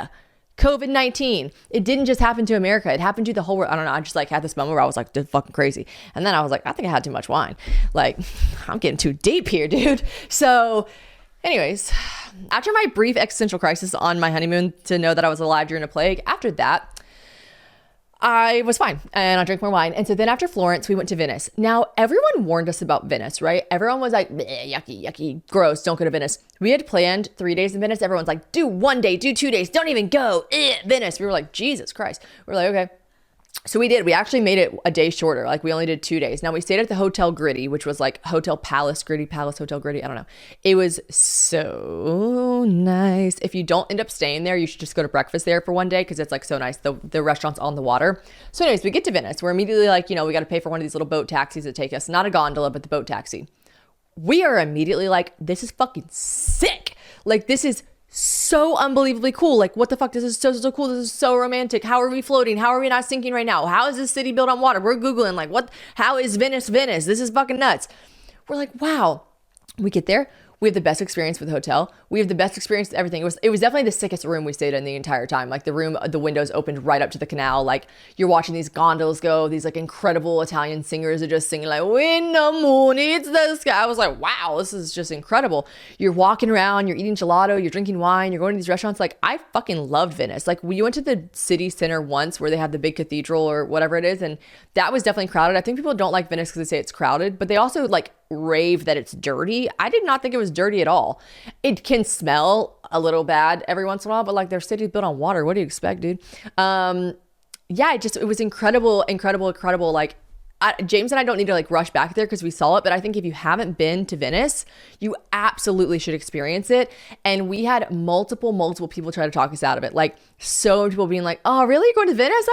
COVID-19. It didn't just happen to America. It happened to the whole world. I don't know. I just like had this moment where I was like, this is fucking crazy. And then I was like, I think I had too much wine. Like I'm getting too deep here, dude. So anyways, after my brief existential crisis on my honeymoon to know that I was alive during a plague, after that, I was fine and I drank more wine. And so then after Florence, we went to Venice. Now, everyone warned us about Venice, right? Everyone was like, yucky, yucky, gross, don't go to Venice. We had planned 3 days in Venice. Everyone's like, do 1 day, do 2 days, don't even go, Venice. We were like, Jesus Christ. We're like, okay. So we did. We actually made it a day shorter. Like we only did 2 days. Now we stayed at the Hotel Gritty, which was like Hotel Palace Gritty, Palace Hotel Gritty. I don't know. It was so nice. If you don't end up staying there, you should just go to breakfast there for 1 day because it's like so nice. The restaurant's on the water. So anyways, we get to Venice. We're immediately like, you know, we got to pay for one of these little boat taxis that take us, not a gondola, but the boat taxi. We are immediately like, this is fucking sick. Like this is so unbelievably cool. Like what the fuck? This is so cool. This is so romantic. How are we floating? How are we not sinking right now? How is this city built on water? We're Googling like what, how is Venice? This is fucking nuts. We're like, wow. We get there. We have the best experience with the hotel. We have the best experience with everything. It was definitely the sickest room we stayed in the entire time. Like the room, the windows opened right up to the canal. Like you're watching these gondolas go. These like incredible Italian singers are just singing like, when the moon hits the sky. I was like, wow, this is just incredible. You're walking around, you're eating gelato, you're drinking wine, you're going to these restaurants. Like I fucking loved Venice. Like we went to the city center once where they have the big cathedral or whatever it is. And that was definitely crowded. I think people don't like Venice because they say it's crowded, but they also like rave that it's dirty. I did not think it was dirty at all. It can smell a little bad every once in a while, but like their city's built on water. What do you expect, dude? Yeah, it was incredible. Like James and I don't need to like rush back there because we saw it, but I think if you haven't been to Venice, you absolutely should experience it. And we had multiple people try to talk us out of it. Like so many people being like, oh, really? You're going to Venice?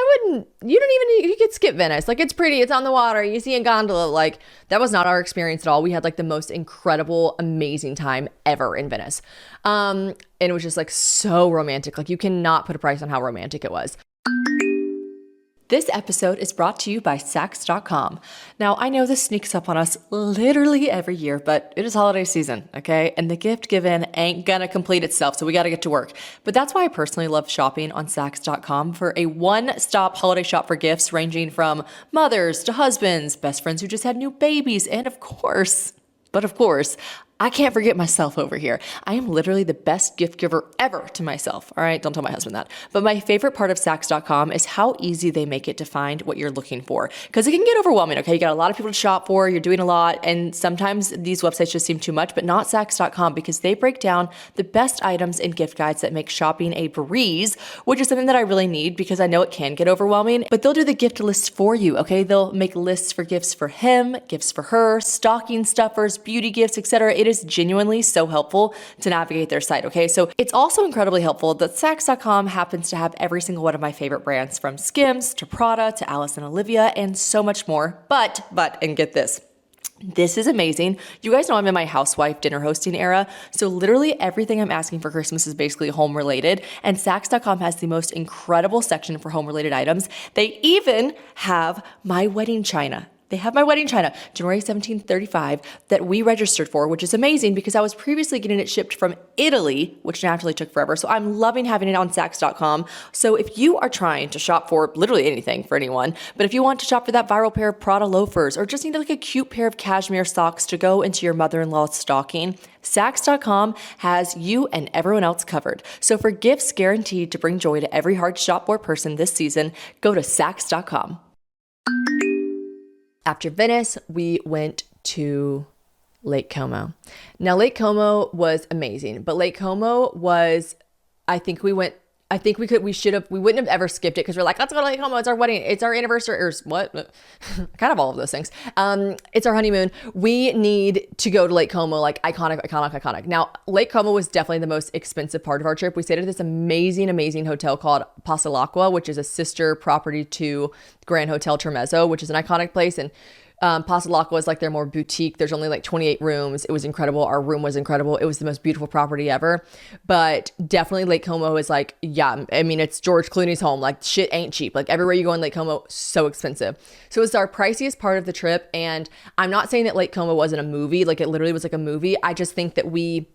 You could skip Venice. Like it's pretty, it's on the water. You see a gondola. Like that was not our experience at all. We had like the most incredible, amazing time ever in Venice. And it was just like so romantic. Like you cannot put a price on how romantic it was. This episode is brought to you by Saks.com. Now, I know this sneaks up on us literally every year, but it is holiday season, okay? And the gift given ain't gonna complete itself, so we gotta get to work. But that's why I personally love shopping on Saks.com for a one-stop holiday shop for gifts ranging from mothers to husbands, best friends who just had new babies, and of course, I can't forget myself over here. I am literally the best gift giver ever to myself. All right, don't tell my husband that. But my favorite part of Saks.com is how easy they make it to find what you're looking for. Because it can get overwhelming, okay? You got a lot of people to shop for, you're doing a lot, and sometimes these websites just seem too much, but not Saks.com because they break down the best items and gift guides that make shopping a breeze, which is something that I really need because I know it can get overwhelming, but they'll do the gift list for you, okay? They'll make lists for gifts for him, gifts for her, stocking stuffers, beauty gifts, etc. It is genuinely so helpful to navigate their site, okay? So it's also incredibly helpful that Saks.com happens to have every single one of my favorite brands from Skims to Prada to Alice and Olivia and so much more. But, and get this. This is amazing. You guys know I'm in my housewife dinner hosting era, so literally everything I'm asking for Christmas is basically home related, and Saks.com has the most incredible section for home related items. They even have my wedding china. They have my wedding china, January 1735, that we registered for, which is amazing because I was previously getting it shipped from Italy, which naturally took forever. So I'm loving having it on Saks.com. So if you are trying to shop for literally anything for anyone, but if you want to shop for that viral pair of Prada loafers or just need like a cute pair of cashmere socks to go into your mother-in-law's stocking, Saks.com has you and everyone else covered. So for gifts guaranteed to bring joy to every hard to shop for person this season, go to Saks.com. After Venice, we went to Lake Como. Now, Lake Como was amazing, but Lake Como was, we wouldn't have ever skipped it because we're like, let's go to Lake Como. It's our wedding. It's our anniversary. Or what? Kind of all of those things. It's our honeymoon. We need to go to Lake Como, like iconic. Now, Lake Como was definitely the most expensive part of our trip. We stayed at this amazing hotel called Pasalacqua, which is a sister property to Grand Hotel Termezzo, which is an iconic place. And Pasalacqua is like they're more boutique. There's only like 28 rooms. It was incredible. Our room was incredible. It was the most beautiful property ever. But definitely Lake Como is like, yeah, I mean, it's George Clooney's home. Like shit ain't cheap. Like everywhere you go in Lake Como, so expensive. So it was our priciest part of the trip. And I'm not saying that Lake Como wasn't a movie. Like it literally was like a movie. I just think that we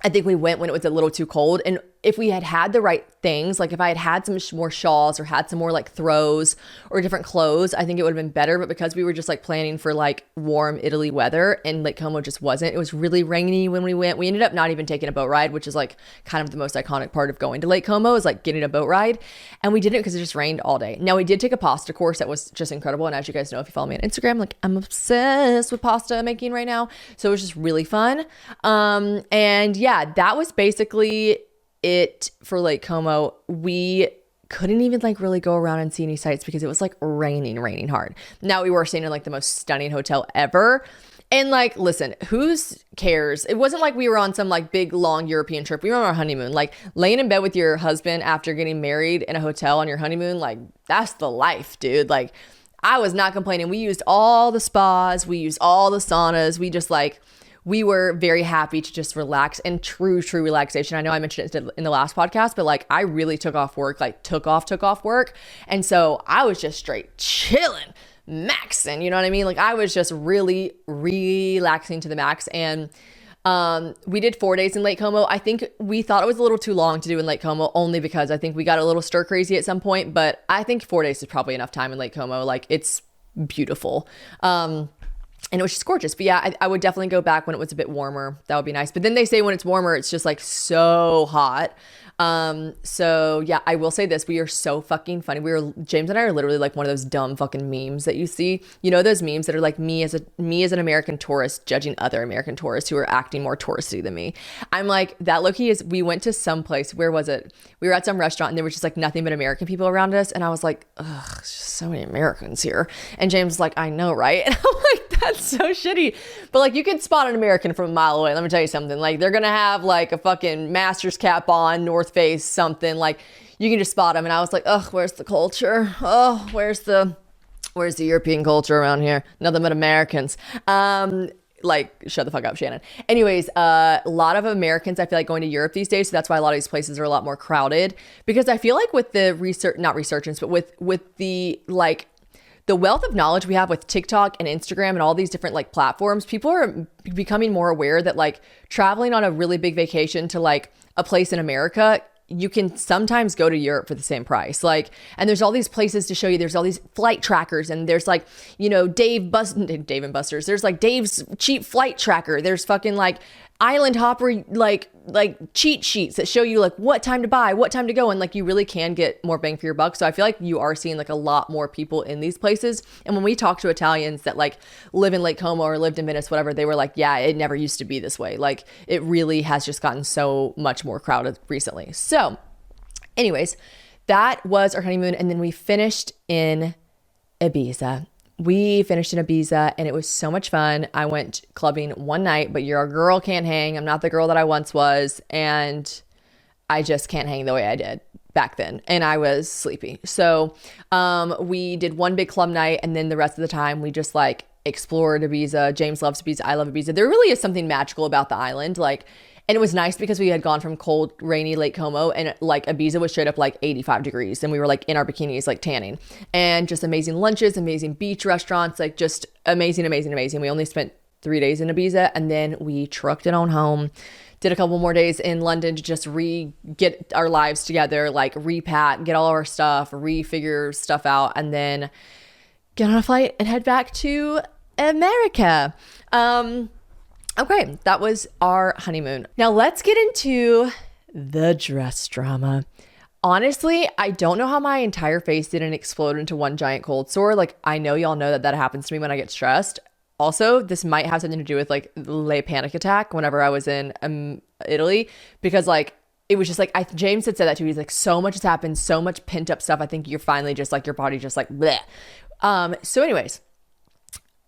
went when it was a little too cold. And if we had the right things, like if I had some more shawls or had some more like throws or different clothes, I think it would have been better. But because we were just like planning for like warm Italy weather and Lake Como just wasn't, it was really rainy when we went. We ended up not even taking a boat ride, which is like kind of the most iconic part of going to Lake Como is like getting a boat ride. And we didn't because it just rained all day. Now we did take a pasta course that was just incredible. And as you guys know, if you follow me on Instagram, like I'm obsessed with pasta making right now. So it was just really fun. And yeah, that was basically it for Lake Como. We couldn't even like really go around and see any sights because it was like raining hard. Now we were staying in like the most stunning hotel ever. And like, listen, who cares? It wasn't like we were on some like big long European trip. We were on our honeymoon. Like laying in bed with your husband after getting married in a hotel on your honeymoon, like that's the life, dude. Like I was not complaining. We used all the spas. We used all the saunas. We were very happy to just relax and true relaxation. I know I mentioned it in the last podcast, but like I really took off work, like took off work. And so I was just straight chilling, maxing, you know what I mean? Like I was just really relaxing to the max. And we did 4 days in Lake Como. I think we thought it was a little too long to do in Lake Como only because I think we got a little stir crazy at some point, but I think 4 days is probably enough time in Lake Como. Like it's beautiful. And it was just gorgeous. But yeah, I would definitely go back when it was a bit warmer. That would be nice. But then they say when it's warmer, it's just like so hot. So yeah, I will say this. We are so fucking funny. James and I are literally like one of those dumb fucking memes that you see. You know, those memes that are like me as an American tourist judging other American tourists who are acting more touristy than me. I'm like, that low-key is, we went to some place. Where was it? We were at some restaurant and there was just like nothing but American people around us. And I was like, ugh, there's just so many Americans here. And James was like, I know, right? And I'm like, that's so shitty. But like you can spot an American from a mile away. Let me tell you something. Like they're going to have like a fucking Masters cap on, North Face, something. Like you can just spot them. And I was like, ugh, where's the culture? Oh, where's the European culture around here? Nothing but Americans. Like shut the fuck up, Shannon. Anyways, a lot of Americans I feel like going to Europe these days, so that's why a lot of these places are a lot more crowded, because I feel like with the resurgence, but with the like the wealth of knowledge we have with TikTok and Instagram and all these different like platforms, people are becoming more aware that like traveling on a really big vacation to like a place in America, you can sometimes go to Europe for the same price. Like, and there's all these places to show you. There's all these flight trackers, and there's like, you know, Dave and Buster's. There's like Dave's cheap flight tracker. There's fucking like island hopper, like cheat sheets that show you like what time to buy, what time to go. And like, you really can get more bang for your buck. So I feel like you are seeing like a lot more people in these places. And when we talk to Italians that like live in Lake Como or lived in Venice, whatever, they were like, yeah, it never used to be this way. Like it really has just gotten so much more crowded recently. So anyways, that was our honeymoon. And then we finished in Ibiza. And it was so much fun. I went clubbing one night, but your girl can't hang. I'm not the girl that I once was. And I just can't hang the way I did back then. And I was sleepy. So we did one big club night. And then the rest of the time we just like explored Ibiza. James loves Ibiza. I love Ibiza. There really is something magical about the island. Like, and it was nice because we had gone from cold, rainy Lake Como, and like Ibiza was straight up like 85 degrees, and we were like in our bikinis, like tanning, and just amazing lunches, amazing beach restaurants, like just amazing, amazing, amazing. We only spent 3 days in Ibiza, and then we trucked it on home. Did a couple more days in London to just get our lives together, like repack, get all of our stuff, refigure stuff out, and then get on a flight and head back to America. Okay, that was our honeymoon. Now let's get into the dress drama. Honestly, I don't know how my entire face didn't explode into one giant cold sore. Like, I know y'all know that happens to me when I get stressed. Also, this might have something to do with like late panic attack whenever I was in Italy, because like it was just like James had said that too. He's like, so much has happened, so much pent up stuff. I think you're finally just like your body just like bleh. So anyways,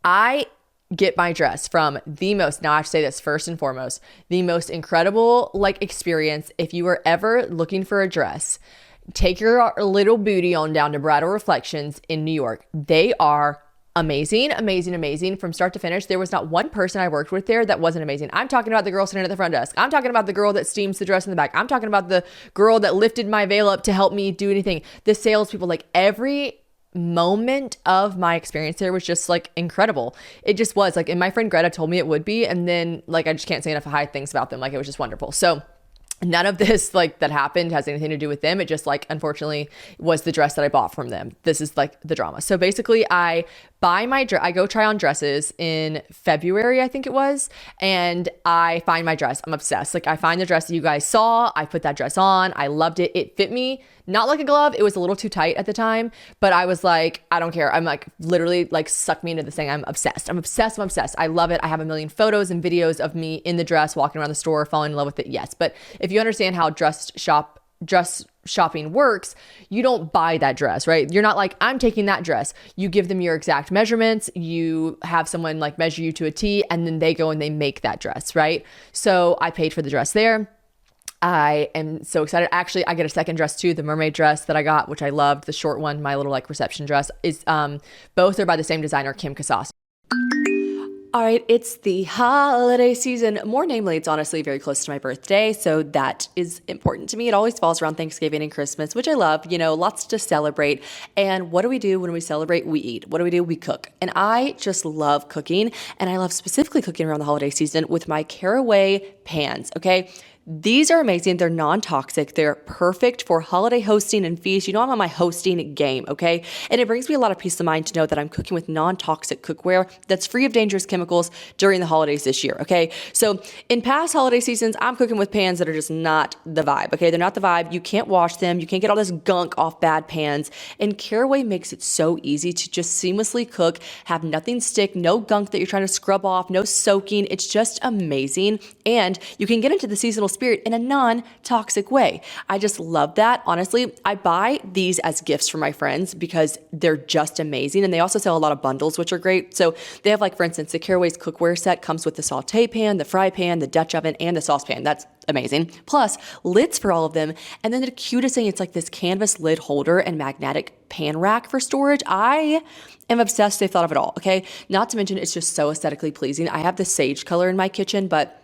I get my dress from now I have to say this first and foremost, the most incredible like experience. If you are ever looking for a dress, take your little booty on down to Bridal Reflections in New York. They are amazing, amazing, amazing from start to finish. There was not one person I worked with there that wasn't amazing. I'm talking about the girl sitting at the front desk. I'm talking about the girl that steams the dress in the back. I'm talking about the girl that lifted my veil up to help me do anything. The salespeople, like every moment of my experience there was just like incredible. It just was like, and my friend Greta told me it would be, and then like I just can't say enough high things about them. Like it was just wonderful. So none of this like that happened has anything to do with them. It just like unfortunately was the dress that I bought from them. This is like the drama. So basically I go try on dresses in February, I think it was, and I find my dress. I'm obsessed. Like I find the dress that you guys saw. I put that dress on. I loved it. It fit me not like a glove. It was a little too tight at the time, but I was like, I don't care. I'm like literally like suck me into this thing. I'm obsessed. I'm obsessed. I'm obsessed. I love it. I have a million photos and videos of me in the dress, walking around the store, falling in love with it. Yes. But if you understand how dress shopping works, you don't buy that dress, right? You're not like, I'm taking that dress. You give them your exact measurements. You have someone like measure you to a T, and then they go and they make that dress, right? So I paid for the dress there. I am so excited. Actually, I get a second dress too. The mermaid dress that I got, which I loved, the short one, my little like reception dress, is both are by the same designer, Kim Casas. All right, it's the holiday season. More namely, it's honestly very close to my birthday, so that is important to me. It always falls around Thanksgiving and Christmas, which I love, lots to celebrate. And what do we do when we celebrate? We eat. What do we do? We cook. And I just love cooking, and I love specifically cooking around the holiday season with my caraway pans, okay? These are amazing. They're non-toxic. They're perfect for holiday hosting and feasts. I'm on my hosting game, okay? And it brings me a lot of peace of mind to know that I'm cooking with non-toxic cookware that's free of dangerous chemicals during the holidays this year, okay? So in past holiday seasons, I'm cooking with pans that are just not the vibe, okay? They're not the vibe. You can't wash them. You can't get all this gunk off bad pans. And Caraway makes it so easy to just seamlessly cook, have nothing stick, no gunk that you're trying to scrub off, no soaking. It's just amazing. And you can get into the seasonal spirit in a non-toxic way. I just love that. Honestly, I buy these as gifts for my friends because they're just amazing. And they also sell a lot of bundles, which are great. So they have, like, for instance, the Caraway's cookware set comes with the saute pan, the fry pan, the Dutch oven, and the saucepan. That's amazing. Plus lids for all of them. And then the cutest thing, it's like this canvas lid holder and magnetic pan rack for storage. I am obsessed. They've thought of it all. Okay. Not to mention, it's just so aesthetically pleasing. I have the sage color in my kitchen, but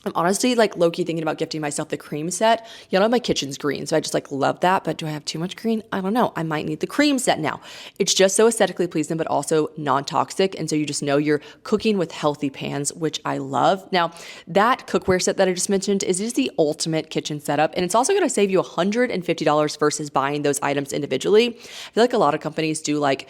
I'm honestly like low-key thinking about gifting myself the cream set. My kitchen's green, so I just like love that. But do I have too much green? I don't know. I might need the cream set now. It's just so aesthetically pleasing, but also non-toxic. And so you just know you're cooking with healthy pans, which I love. Now, that cookware set that I just mentioned is just the ultimate kitchen setup. And it's also going to save you $150 versus buying those items individually. I feel like a lot of companies do like,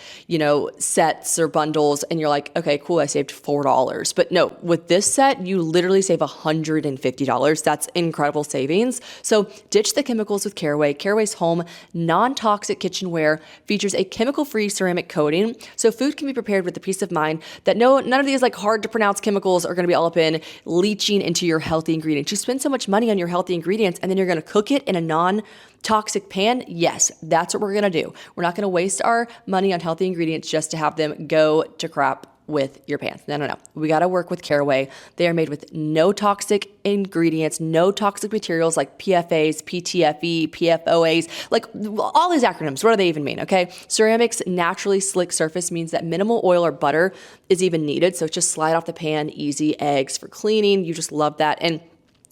sets or bundles, and you're like, okay, cool, I saved $4. But no, with this set, you literally save $150. That's incredible savings. So ditch the chemicals with Caraway. Caraway's home non-toxic kitchenware features a chemical-free ceramic coating, so food can be prepared with the peace of mind that none of these like hard to pronounce chemicals are going to be all up in leaching into your healthy ingredients. You spend so much money on your healthy ingredients, and then you're going to cook it in a non-toxic pan. Yes, that's what we're going to do. We're not going to waste our money on healthy ingredients just to have them go to crap with your pants. No. We got to work with Caraway. They are made with no toxic ingredients, no toxic materials like PFAs, PTFE, PFOAs, like all these acronyms. What do they even mean? Okay. Ceramic's naturally slick surface means that minimal oil or butter is even needed. So it's just slide off the pan, easy eggs for cleaning. You just love that. And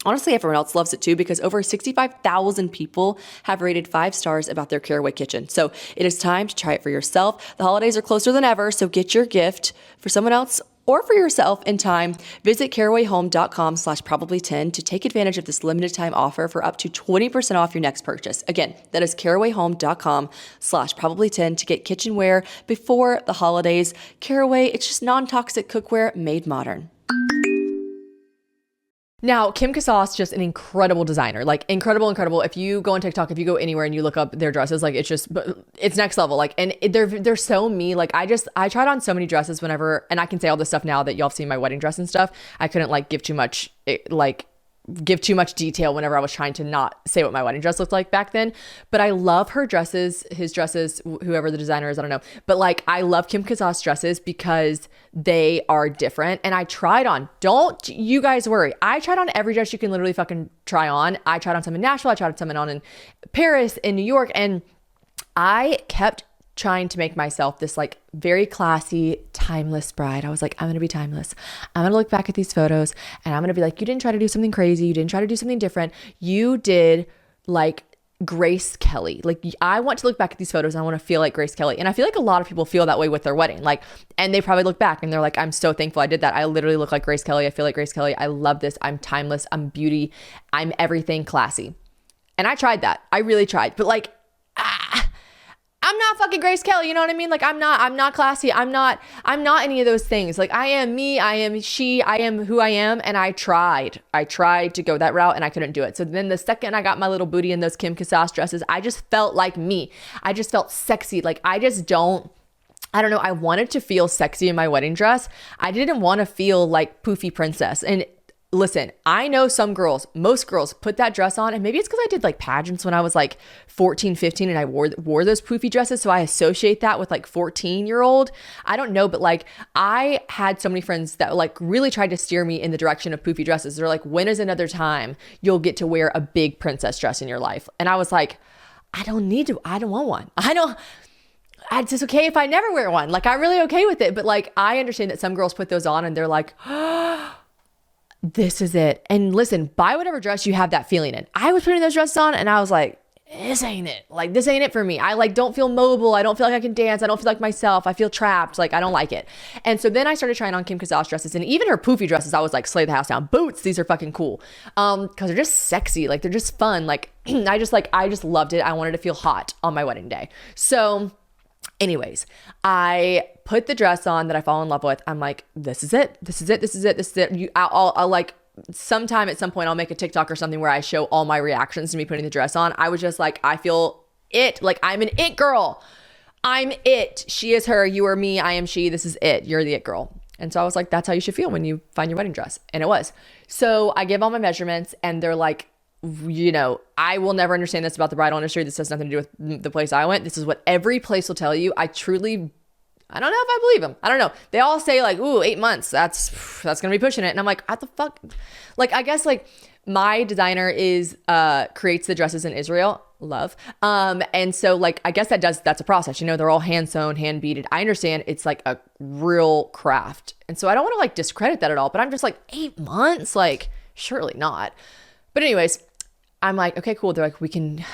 honestly, everyone else loves it too because over 65,000 people have rated 5 stars about their Caraway kitchen. So it is time to try it for yourself. The holidays are closer than ever, so get your gift for someone else or for yourself in time. Visit carawayhome.com/probably10 to take advantage of this limited time offer for up to 20% off your next purchase. Again, that is carawayhome.com/probably10 to get kitchenware before the holidays. Caraway, it's just non-toxic cookware made modern. Now, Kim Casas, just an incredible designer, like incredible. If you go on TikTok, if you go anywhere and you look up their dresses, like it's next level. Like, and they're so me. Like I tried on so many dresses whenever, and I can say all this stuff now that y'all have seen my wedding dress and stuff. I couldn't give too much detail whenever I was trying to not say what my wedding dress looked like back then. But I love her dresses, his dresses, whoever the designer is, I don't know. But I love Kim Casas dresses because they are different. And I tried on, don't you guys worry, I tried on every dress you can literally fucking try on. I tried on some in Nashville, I tried some on in Paris, in New York, and I kept trying to make myself this very classy, timeless bride. I was like, I'm going to be timeless. I'm going to look back at these photos and I'm going to be like, you didn't try to do something crazy. You didn't try to do something different. You did Grace Kelly. I want to look back at these photos and I want to feel like Grace Kelly. And I feel like a lot of people feel that way with their wedding. And they probably look back and they're like, I'm so thankful I did that. I literally look like Grace Kelly. I feel like Grace Kelly. I love this. I'm timeless. I'm beauty. I'm everything classy. And I tried that. I really tried. But I'm not fucking Grace Kelly, you know what I mean? I'm not classy. I'm not any of those things. I am me, I am she, I am who I am. And I tried to go that route and I couldn't do it. So then the second I got my little booty in those Kim Casas dresses, I just felt like me. I just felt sexy. I don't know. I wanted to feel sexy in my wedding dress. I didn't want to feel like poofy princess. And listen, I know most girls put that dress on, and maybe it's because I did pageants when I was 14, 15 and I wore those poofy dresses. So I associate that with 14-year-old. I don't know, but I had so many friends that really tried to steer me in the direction of poofy dresses. They're like, when is another time you'll get to wear a big princess dress in your life? And I was like, I don't want one. It's just okay if I never wear one. I'm really okay with it. But I understand that some girls put those on and they're like, this is it. And listen, buy whatever dress you have that feeling in. I was putting those dresses on and I was like, this ain't it. This ain't it for me. I don't feel mobile. I don't feel like I can dance. I don't feel like myself. I feel trapped. I don't like it. And so then I started trying on Kim Casas dresses, and even her poofy dresses, I was like, slay the house down. Boots, these are fucking cool. Cause they're just sexy. They're just fun. I just loved it. I wanted to feel hot on my wedding day. So anyways, I put the dress on that I fall in love with. I'm like, this is it. I'll sometime at some point I'll make a TikTok or something where I show all my reactions to me putting the dress on. I was just I feel it. I'm an it girl. I'm it. She is her. You are me. I am she. This is it. You're the it girl. And so I was like, that's how you should feel when you find your wedding dress. And it was. So I give all my measurements and they're like, I will never understand this about the bridal industry. This has nothing to do with the place I went. This is what every place will tell you. I don't know if I believe them. I don't know. They all say 8 months. That's going to be pushing it. And I'm like, what the fuck? I guess my designer creates the dresses in Israel. Love. And so I guess that's a process. They're all hand sewn, hand beaded. I understand it's a real craft. And so I don't want to discredit that at all, but I'm just 8 months, surely not. But anyways, I'm like, okay, cool. They're like, we can,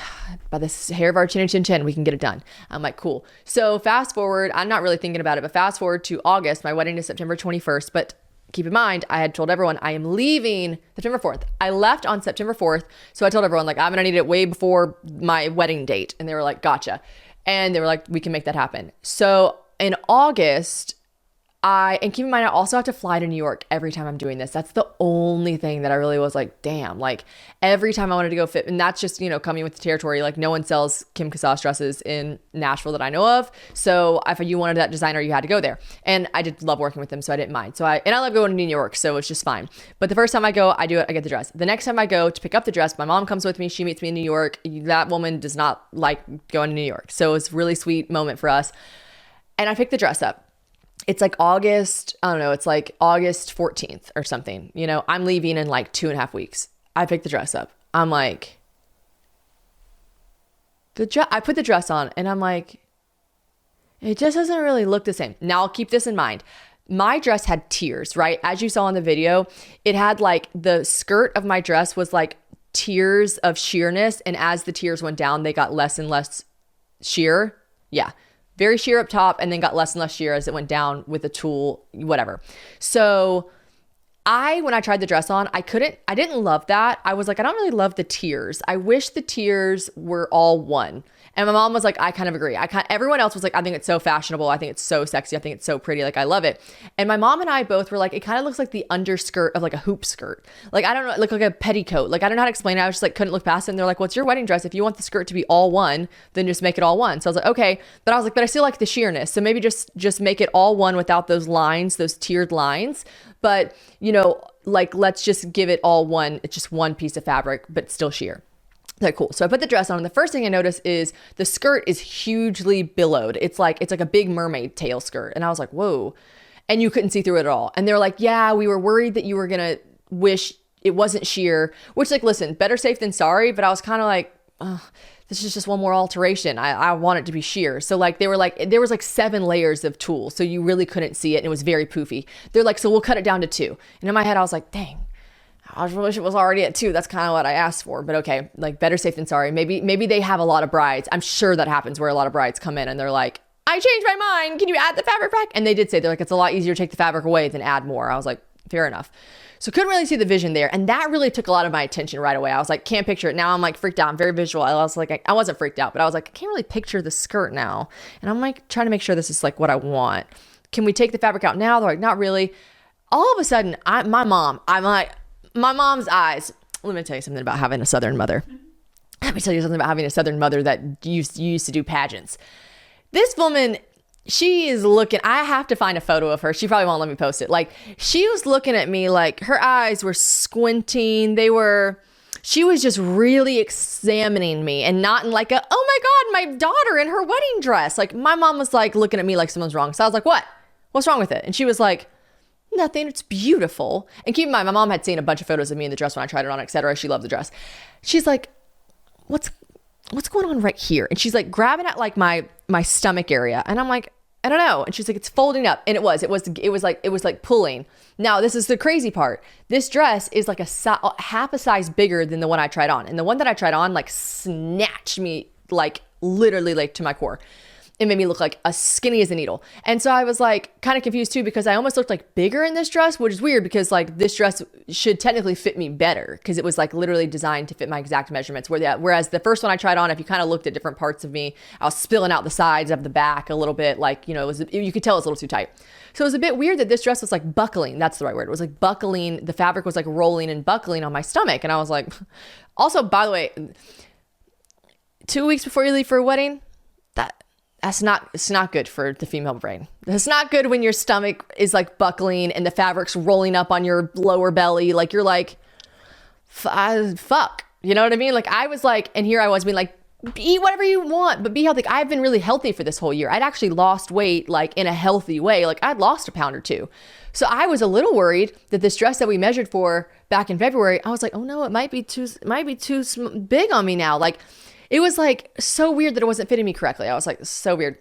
by the hair of our chin, we can get it done. I'm like, cool. So fast forward, I'm not really thinking about it, but fast forward to August. My wedding is September 21st. But keep in mind, I had told everyone I am leaving September 4th. I left on September 4th. So I told everyone I'm going to need it way before my wedding date. And they were like, gotcha. And they were like, we can make that happen. So in August, and keep in mind, I also have to fly to New York every time I'm doing this. That's the only thing that I really was like, damn, every time I wanted to go fit. And that's just, coming with the territory. No one sells Kim Casas dresses in Nashville that I know of. So if you wanted that designer, you had to go there. And I did love working with them, so I didn't mind. I love going to New York, so it's just fine. But the first time I go, I do it, I get the dress. The next time I go to pick up the dress, my mom comes with me. She meets me in New York. That woman does not like going to New York. So it's a really sweet moment for us. And I picked the dress up. it's like August, I don't know, it's like August 14th or something. You know, I'm leaving in like 2.5 weeks. I picked the dress up. I'm like, I put the dress on and I'm like, it just doesn't really look the same. Now I'll keep this in mind. My dress had tiers, right? As you saw in the video, it had like the skirt of my dress was like tiers of sheerness. And as the tiers went down, they got less and less sheer. Yeah. Very sheer up top and then got less and less sheer as it went down with the tulle, whatever. So when I tried the dress on, I didn't love that. I was like, I don't really love the tiers. I wish the tiers were all one. And my mom was like, I kind of agree. Everyone else was like, I think it's so fashionable. I think it's so sexy. I think it's so pretty. Like, I love it. And my mom and I both were like, it kind of looks like the underskirt of like a hoop skirt. Like, I don't know, like a petticoat. Like, I don't know how to explain it. I was just like, couldn't look past it. And they're like, what's your wedding dress? If you want the skirt to be all one, then just make it all one. So I was like, okay. But I was like, but I still like the sheerness. So maybe just make it all one without those lines, those tiered lines. But, you know, like, let's just give it all one. It's just one piece of fabric, but still sheer. Like, cool. So I put the dress on and the first thing I noticed is the skirt is hugely billowed. It's like a big mermaid tail skirt. And I was like, whoa. And you couldn't see through it at all. And they were like, yeah, we were worried that you were going to wish it wasn't sheer, which, like, listen, better safe than sorry. But I was kind of like, oh, this is just one more alteration. I want it to be sheer. So like, they were like, there was like 7 layers of tulle. So you really couldn't see it. And it was very poofy. They're like, so we'll cut it down to 2. And in my head, I was like, dang, I wish it was already at 2. That's kind of what I asked for, but okay, like, better safe than sorry. Maybe they have a lot of brides. I'm sure that happens where a lot of brides come in and they're like, I changed my mind. Can you add the fabric back? And they did say, they're like, it's a lot easier to take the fabric away than add more. I was like, fair enough. So couldn't really see the vision there. And that really took a lot of my attention right away. I was like, can't picture it. Now I'm like freaked out. I'm very visual. I was like, I wasn't freaked out, but I was like, I can't really picture the skirt now. And I'm like trying to make sure this is like what I want. Can we take the fabric out now? They're like, not really. All of a sudden, my mom's eyes. Let me tell you something about having a Southern mother. Let me tell you something about having a Southern mother that used to do pageants. This woman, she is looking, I have to find a photo of her. She probably won't let me post it. Like, she was looking at me like her eyes were squinting. She was just really examining me and not in like a, oh my God, my daughter in her wedding dress. Like, my mom was like looking at me like something's wrong. So I was like, what? What's wrong with it? And she was like, nothing, it's beautiful. And keep in mind, my mom had seen a bunch of photos of me in the dress when I tried it on, etc. She loved the dress. She's like, what's going on right here? And she's like grabbing at like my stomach area. And I'm like, I don't know. And she's like, it's folding up. And it was like pulling. Now, this is the crazy part. This dress is like half a size bigger than the one I tried on. And the one that I tried on like snatched me like literally like to my core. It made me look like as skinny as a needle. And so I was like kind of confused too, because I almost looked like bigger in this dress, which is weird because like this dress should technically fit me better because it was like literally designed to fit my exact measurements. Whereas the first one I tried on, if you kind of looked at different parts of me, I was spilling out the sides of the back a little bit. Like, you know, you could tell it was a little too tight. So it was a bit weird that this dress was like buckling. That's the right word. It was like buckling. The fabric was like rolling and buckling on my stomach. And I was like, also, by the way, 2 weeks before you leave for a wedding, it's not good for the female brain. It's not good when your stomach is like buckling and the fabric's rolling up on your lower belly. Like, you're like, fuck. You know what I mean? Like, I was like, and here I was being like, eat whatever you want, but be healthy. I've been really healthy for this whole year. I'd actually lost weight like in a healthy way. Like, I'd lost a pound or 2. So I was a little worried that this dress that we measured for back in February, I was like, oh no, it might be too big on me now. Like, it was like so weird that it wasn't fitting me correctly. I was like, so weird.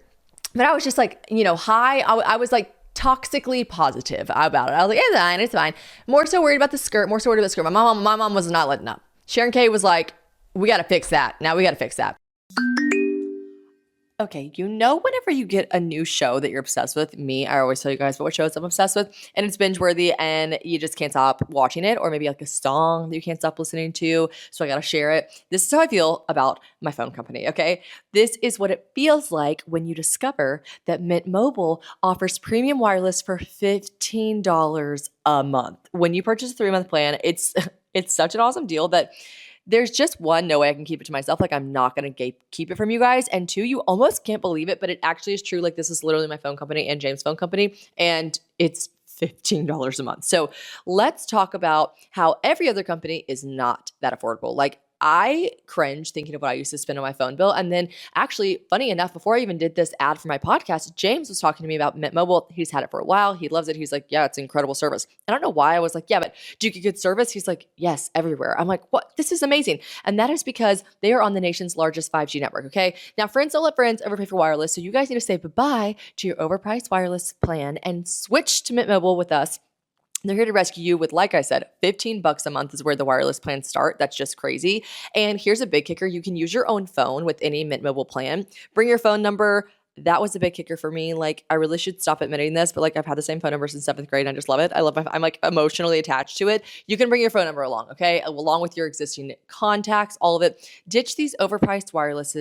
But I was just like, you know, I was like toxically positive about it. I was like, it's fine. More so worried about the skirt, My mom was not letting up. Sharon K was like, we got to fix that. Now we got to fix that. Okay, you know, whenever you get a new show that you're obsessed with, I always tell you guys what shows I'm obsessed with, and it's binge worthy and you just can't stop watching it, or maybe like a song that you can't stop listening to, so I gotta share it. This is how I feel about my phone company, okay? This is what it feels like when you discover that Mint Mobile offers premium wireless for $15 a month. When you purchase a 3-month plan, it's such an awesome deal that there's just one, no way I can keep it to myself. Like, I'm not going to keep it from you guys. And 2, you almost can't believe it, but it actually is true. Like, this is literally my phone company and James' phone company, and it's $15 a month. So let's talk about how every other company is not that affordable. Like, I cringe thinking of what I used to spend on my phone bill. And then actually, funny enough, before I even did this ad for my podcast, James was talking to me about Mint Mobile. He's had it for a while. He loves it. He's like, yeah, it's incredible service. I don't know why I was like, yeah, but do you get good service? He's like, yes, everywhere. I'm like, what? This is amazing. And that is because they are on the nation's largest 5G network, okay? Now, friends don't let friends overpay for wireless, so you guys need to say bye-bye to your overpriced wireless plan and switch to Mint Mobile with us. They're here to rescue you with, like I said, $15 a month is where the wireless plans start. That's just crazy. And here's a big kicker. You can use your own phone with any Mint Mobile plan. Bring your phone number. That was a big kicker for me. Like, I really should stop admitting this, but like, I've had the same phone number since 7th grade. And I just love it. I'm like emotionally attached to it. You can bring your phone number along, okay? Along with your existing contacts, all of it. Ditch these overpriced wireless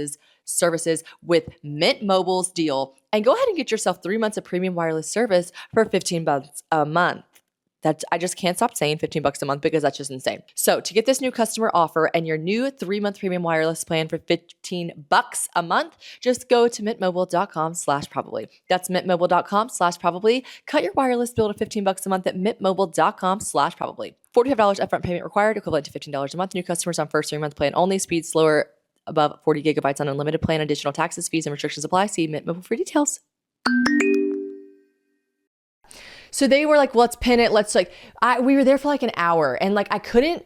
services with Mint Mobile's deal and go ahead and get yourself 3 months of premium wireless service for $15 a month. I just can't stop saying $15 a month because that's just insane. So to get this new customer offer and your new 3-month premium wireless plan for $15 a month, just go to mintmobile.com/probably. That's mintmobile.com/probably. Cut your wireless bill to $15 a month at mintmobile.com/probably. $45 upfront payment required, equivalent to $15 a month. New customers on first 3-month plan only. Speed slower above 40 gigabytes on unlimited plan. Additional taxes, fees, and restrictions apply. See Mint Mobile for details. So they were like, let's pin it. We were there for like an hour and like, I couldn't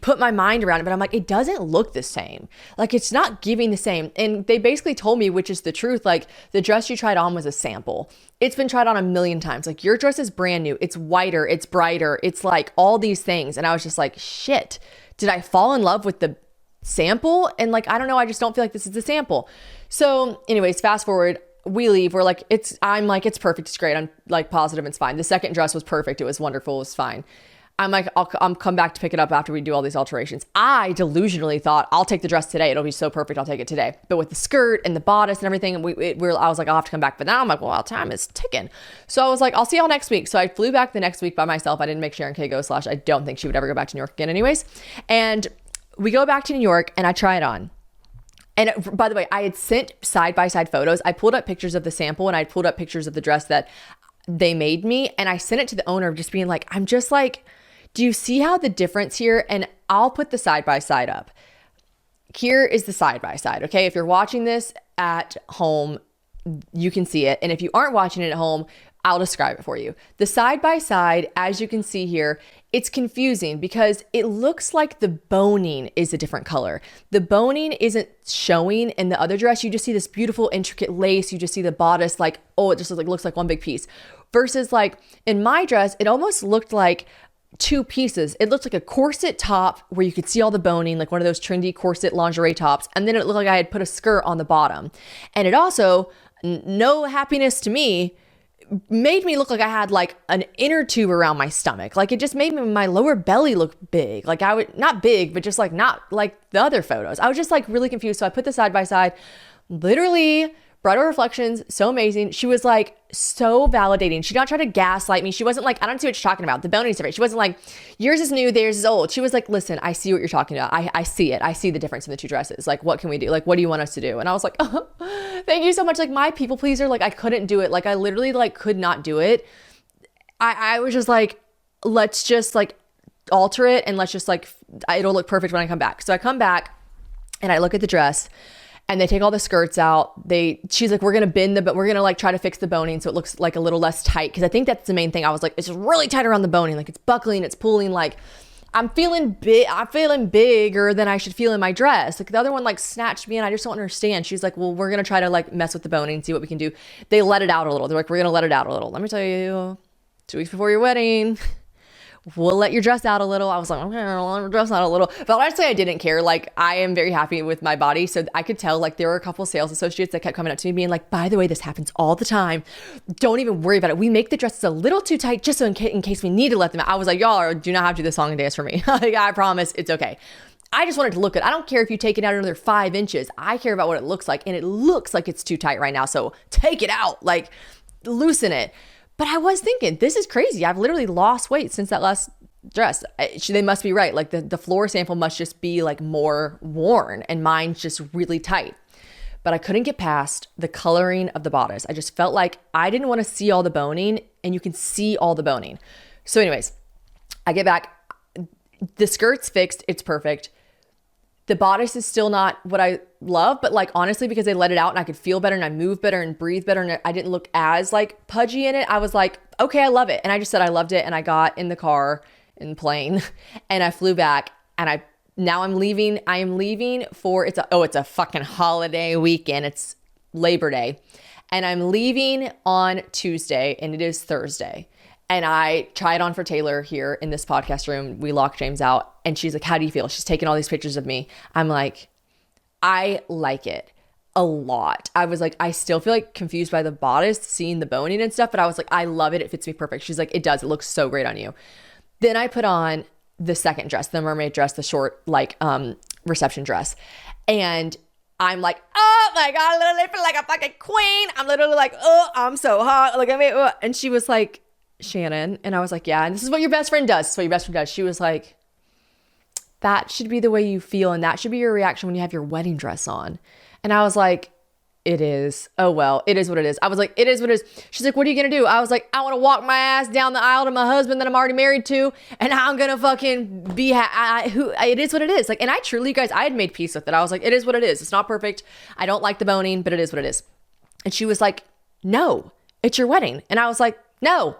put my mind around it, but I'm like, it doesn't look the same. Like, it's not giving the same. And they basically told me, which is the truth, like the dress you tried on was a sample. It's been tried on a million times. Like, your dress is brand new. It's whiter. It's brighter. It's like all these things. And I was just like, shit, did I fall in love with the sample? And like, I don't know. I just don't feel like this is the sample. So anyways, fast forward. We leave. We're like, I'm like, it's perfect. It's great. I'm like positive it's fine. The second dress was perfect. It was wonderful. It was fine. I'm like, I'll come back to pick it up after we do all these alterations. I delusionally thought I'll take the dress today. It'll be so perfect. I'll take it today. But with the skirt and the bodice and everything, and I was like, I'll have to come back. But now I'm like, well, time is ticking. So I was like, I'll see y'all next week. So I flew back the next week by myself. I didn't make Sharon K go / I don't think she would ever go back to New York again anyways. And we go back to New York and I try it on. And by the way, I had sent side-by-side photos. I pulled up pictures of the sample and I pulled up pictures of the dress that they made me. And I sent it to the owner just being like, I'm just like, do you see how the difference here? And I'll put the side-by-side up. Here is the side-by-side, okay? If you're watching this at home, you can see it. And if you aren't watching it at home, I'll describe it for you. The side-by-side, as you can see here, it's confusing because it looks like the boning is a different color. The boning isn't showing in the other dress. You just see this beautiful intricate lace. You just see the bodice like, oh, it just looks like one big piece. Versus like in my dress, it almost looked like two pieces. It looked like a corset top where you could see all the boning, like one of those trendy corset lingerie tops. And then it looked like I had put a skirt on the bottom. And it also, no happiness to me, made me look like I had like an inner tube around my stomach. Like, it just made my lower belly look big. Like, I would, not big, but just like not like the other photos. I was just like really confused. So I put the side by side, literally bridal reflections, so amazing. She was like so validating. She did not try to gaslight me. She wasn't like, I don't see what you're talking about. The boning is different. She wasn't like, yours is new, theirs is old. She was like, listen, I see what you're talking about. I see it. I see the difference in the two dresses. Like, what can we do? Like, what do you want us to do? And I was like, oh, thank you so much. Like, my people pleaser, like I couldn't do it. Like, I literally like could not do it. I was just like, let's just like alter it and let's just like, it'll look perfect when I come back. So I come back and I look at the dress. And they take all the skirts out. She's like, we're going to bend but we're going to like try to fix the boning so it looks like a little less tight. Cause I think that's the main thing. I was like, it's really tight around the boning. Like, it's buckling, it's pulling. Like, I'm feeling bigger than I should feel in my dress. Like, the other one like snatched me and I just don't understand. She's like, well, we're going to try to like mess with the boning, see what we can do. They let it out a little. They're like, we're going to let it out a little. Let me tell you, 2 weeks before your wedding, we'll let your dress out a little. I was like, okay, I'll let your dress out a little. But honestly, I didn't care. Like, I am very happy with my body. So I could tell, like, there were a couple sales associates that kept coming up to me being like, by the way, this happens all the time. Don't even worry about it. We make the dresses a little too tight just so in case we need to let them out. I was like, y'all do not have to do this song and dance for me. Like, I promise it's okay. I just wanted to look good. I don't care if you take it out another 5 inches. I care about what it looks like. And it looks like it's too tight right now. So take it out, like loosen it. But I was thinking, this is crazy. I've literally lost weight since that last dress. They must be right. Like the floor sample must just be like more worn and mine's just really tight. But I couldn't get past the coloring of the bodice. I just felt like I didn't want to see all the boning, and you can see all the boning. So anyways, I get back. The skirt's fixed. It's perfect. The bodice is still not what I love, but like honestly, because they let it out and I could feel better and I move better and breathe better and I didn't look as like pudgy in it, I was like, okay, I love it. And I just said I loved it, and I got in the car in the plane and I flew back, and now I'm leaving. I am leaving for it's a fucking holiday weekend. It's Labor Day. And I'm leaving on Tuesday, and it is Thursday. And I tried on for Taylor here in this podcast room. We locked James out, and she's like, how do you feel? She's taking all these pictures of me. I'm like, I like it a lot. I was like, I still feel like confused by the bodice, seeing the boning and stuff, but I was like, I love it. It fits me perfect. She's like, it does. It looks so great on you. Then I put on the second dress, the mermaid dress, the short, like, reception dress. And I'm like, oh my God, I literally feel like a fucking queen. I'm literally like, oh, I'm so hot. Look at me. Oh. And she was like, Shannon. And I was like, yeah. And this is what your best friend does. This is what your best friend does. She was like, that should be the way you feel. And that should be your reaction when you have your wedding dress on. And I was like, it is. Oh, well, it is what it is. I was like, it is what it is. She's like, what are you going to do? I was like, I want to walk my ass down the aisle to my husband that I'm already married to. And I'm going to fucking be, it is what it is. Like, and I truly, you guys, I had made peace with it. I was like, it is what it is. It's not perfect. I don't like the boning, but it is what it is. And she was like, no, it's your wedding. And I was like, no,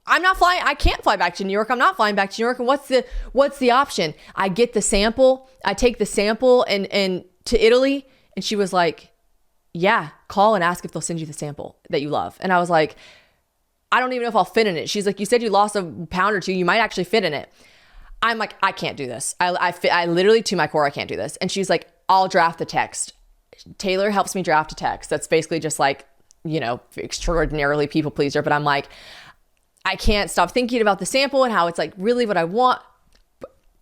I'm not flying. I can't fly back to New York. I'm not flying back to New York. And what's the option? I get the sample. I take the sample and to Italy. And she was like, yeah, call and ask if they'll send you the sample that you love. And I was like, I don't even know if I'll fit in it. She's like, you said you lost a pound or two. You might actually fit in it. I'm like, I can't do this. I literally, to my core, I can't do this. And she's like, I'll draft the text. Taylor helps me draft a text. That's basically just like, you know, extraordinarily people pleaser. But I'm like, I can't stop thinking about the sample and how it's like really what I want.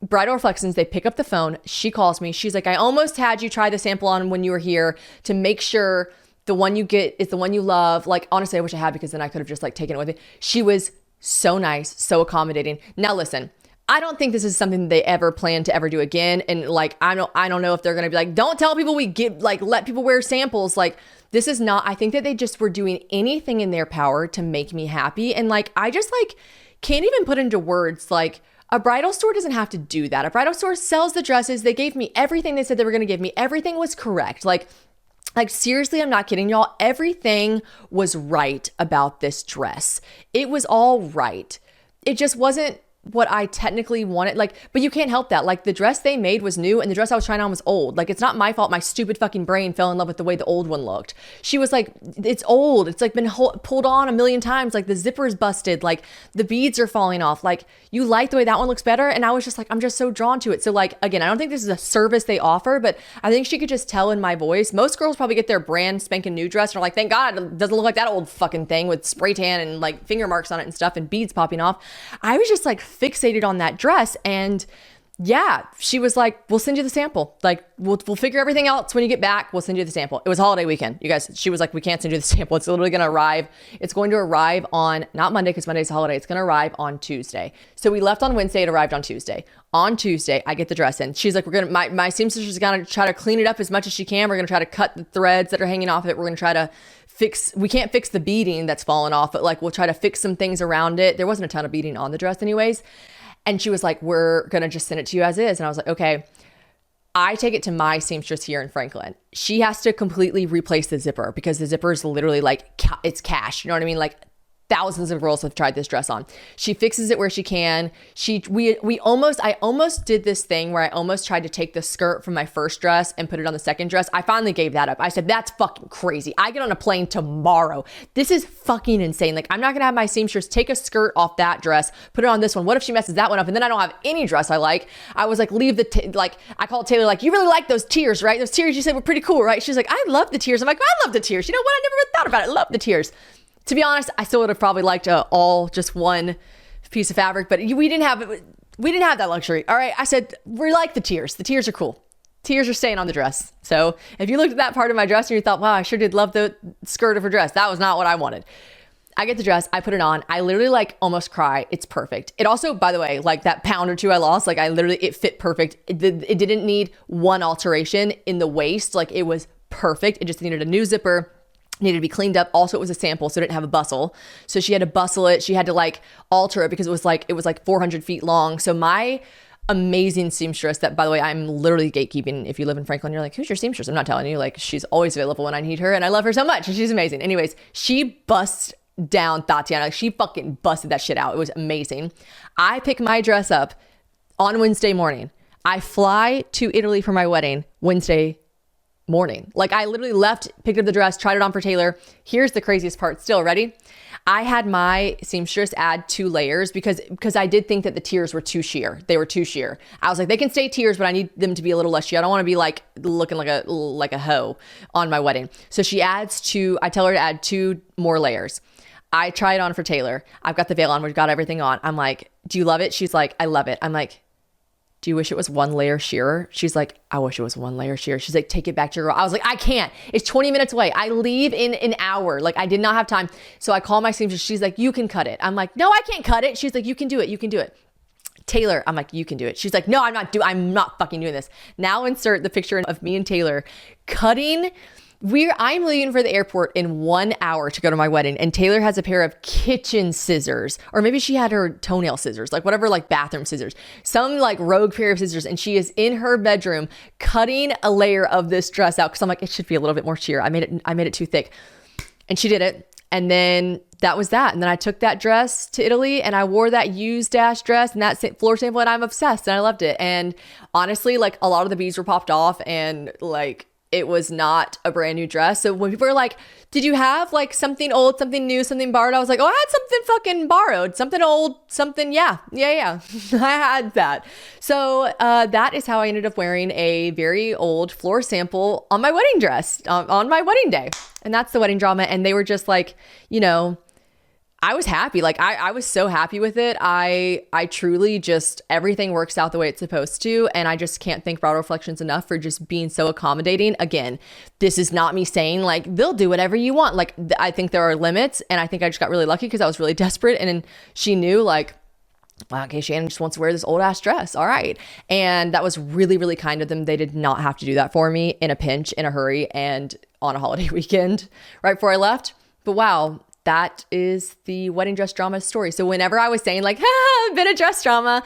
Bridal Reflections, they pick up the phone. She calls me. She's like, I almost had you try the sample on when you were here to make sure the one you get is the one you love. Like, honestly, I wish I had, because then I could have just like taken it with me. She was so nice, so accommodating. Now, listen, I don't think this is something they ever plan to ever do again. And like, I don't know if they're going to be like, don't tell people we give, like, let people wear samples. Like, this is not, I think that they just were doing anything in their power to make me happy. And like, I just like can't even put into words, like, a bridal store doesn't have to do that. A bridal store sells the dresses. They gave me everything they said they were going to give me. Everything was correct. Like seriously, I'm not kidding y'all. Everything was right about this dress. It was all right. It just wasn't what I technically wanted. Like, but you can't help that. Like, the dress they made was new and the dress I was trying on was old. Like, it's not my fault. My stupid fucking brain fell in love with the way the old one looked. She was like, it's old. It's like been pulled on a million times. Like, the zipper is busted. Like, the beads are falling off. Like, you like the way that one looks better. And I was just like, I'm just so drawn to it. So like, again, I don't think this is a service they offer, but I think she could just tell in my voice. Most girls probably get their brand spanking new dress and are like, thank God it doesn't look like that old fucking thing with spray tan and like finger marks on it and stuff and beads popping off. I was just like fixated on that dress. And yeah, she was like, we'll send you the sample. Like, we'll figure everything else when you get back. We'll send you the sample. It was holiday weekend, you guys. She was like, we can't send you the sample. It's literally going to arrive. It's going to arrive on, not Monday, because Monday's a holiday. It's going to arrive on Tuesday. So we left on Wednesday. It arrived on Tuesday. On Tuesday, I get the dress in. She's like, we're going to, my seamstress is going to try to clean it up as much as she can. We're going to try to cut the threads that are hanging off of it. We're going to try to we can't fix the beading that's fallen off, but like, we'll try to fix some things around it. There wasn't a ton of beading on the dress anyways. And she was like, we're going to just send it to you as is. And I was like, okay. I take it to my seamstress here in Franklin. She has to completely replace the zipper because the zipper is literally like, it's cash. You know what I mean? Like, thousands of girls have tried this dress on. She fixes it where she can. I almost did this thing where I almost tried to take the skirt from my first dress and put it on the second dress. I finally gave that up. I said, that's fucking crazy. I get on a plane tomorrow. This is fucking insane. Like, I'm not going to have my seamstress take a skirt off that dress, put it on this one. What if she messes that one up? And then I don't have any dress I like. I was like, leave I called Taylor, like, you really like those tiers, right? Those tiers you said were pretty cool, right? She's like, I love the tiers. I'm like, I love the tiers. You know what? I never even thought about it. I love the tiers. To be honest, I still would have probably liked all just one piece of fabric, but we didn't have that luxury. All right. I said, we like the tiers. The tiers are cool. Tiers are staying on the dress. So if you looked at that part of my dress and you thought, wow, I sure did love the skirt of her dress, that was not what I wanted. I get the dress, I put it on. I literally like almost cry. It's perfect. It also, by the way, like that pound or two I lost, like it fit perfect. It didn't need one alteration in the waist. Like, it was perfect. It just needed a new zipper. Needed to be cleaned up. Also, it was a sample, so it didn't have a bustle. So she had to bustle it. She had to like alter it because it was like 400 feet long. So my amazing seamstress that, by the way, I'm literally gatekeeping. If you live in Franklin, you're like, who's your seamstress? I'm not telling you. Like, she's always available when I need her, and I love her so much, and she's amazing. Anyways, she busts down Tatiana. Like, she fucking busted that shit out. It was amazing. I pick my dress up on Wednesday morning. I fly to Italy for my wedding Wednesday morning. Like, I literally left, picked up the dress, tried it on for Taylor. Here's the craziest part. Still, ready? I had my seamstress add 2 layers because I did think that the tiers were too sheer. They were too sheer. I was like, they can stay tiers, but I need them to be a little less sheer. I don't want to be like looking like a hoe on my wedding. So I tell her to add 2 more layers. I try it on for Taylor. I've got the veil on. We've got everything on. I'm like, do you love it? She's like, I love it. I'm like, do you wish it was 1 layer sheerer? She's like, I wish it was 1 layer sheerer. She's like, take it back to your girl. I was like, I can't. It's 20 minutes away. I leave in an hour. Like, I did not have time. So I call my seamstress. She's like, you can cut it. I'm like, no, I can't cut it. She's like, you can do it. You can do it. Taylor, I'm like, you can do it. She's like, no, I'm not fucking doing this. Now insert the picture of me and Taylor cutting. I'm leaving for the airport in 1 hour to go to my wedding, and Taylor has a pair of kitchen scissors, or maybe she had her toenail scissors, like whatever, like bathroom scissors, some like rogue pair of scissors, and she is in her bedroom cutting a layer of this dress out because I'm like, it should be a little bit more sheer. I made it too thick, and she did it, and then that was that. And then I took that dress to Italy, and I wore that used dress and that floor sample, and I'm obsessed, and I loved it. And honestly, like, a lot of the beads were popped off, and like, it was not a brand new dress. So when people are like, did you have like something old, something new, something borrowed? I was like, oh, I had something fucking borrowed, something old, something. Yeah. I had that. So that is how I ended up wearing a very old floor sample on my wedding dress on my wedding day. And that's the wedding drama. And they were just like, you know, I was happy. Like, I was so happy with it. I truly just, everything works out the way it's supposed to. And I just can't thank Bridal Reflections enough for just being so accommodating. Again, this is not me saying like, they'll do whatever you want. Like, I think there are limits. And I think I just got really lucky because I was really desperate. And then she knew like, wow, okay, Shannon just wants to wear this old ass dress. All right. And that was really, really kind of them. They did not have to do that for me in a pinch, in a hurry, and on a holiday weekend right before I left. But wow, that is the wedding dress drama story. So whenever I was saying like, a bit of dress drama,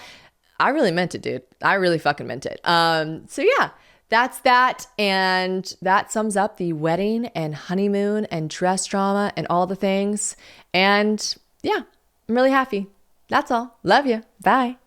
I really meant it, dude. I really fucking meant it. So yeah, that's that. And that sums up the wedding and honeymoon and dress drama and all the things. And yeah, I'm really happy. That's all. Love you. Bye.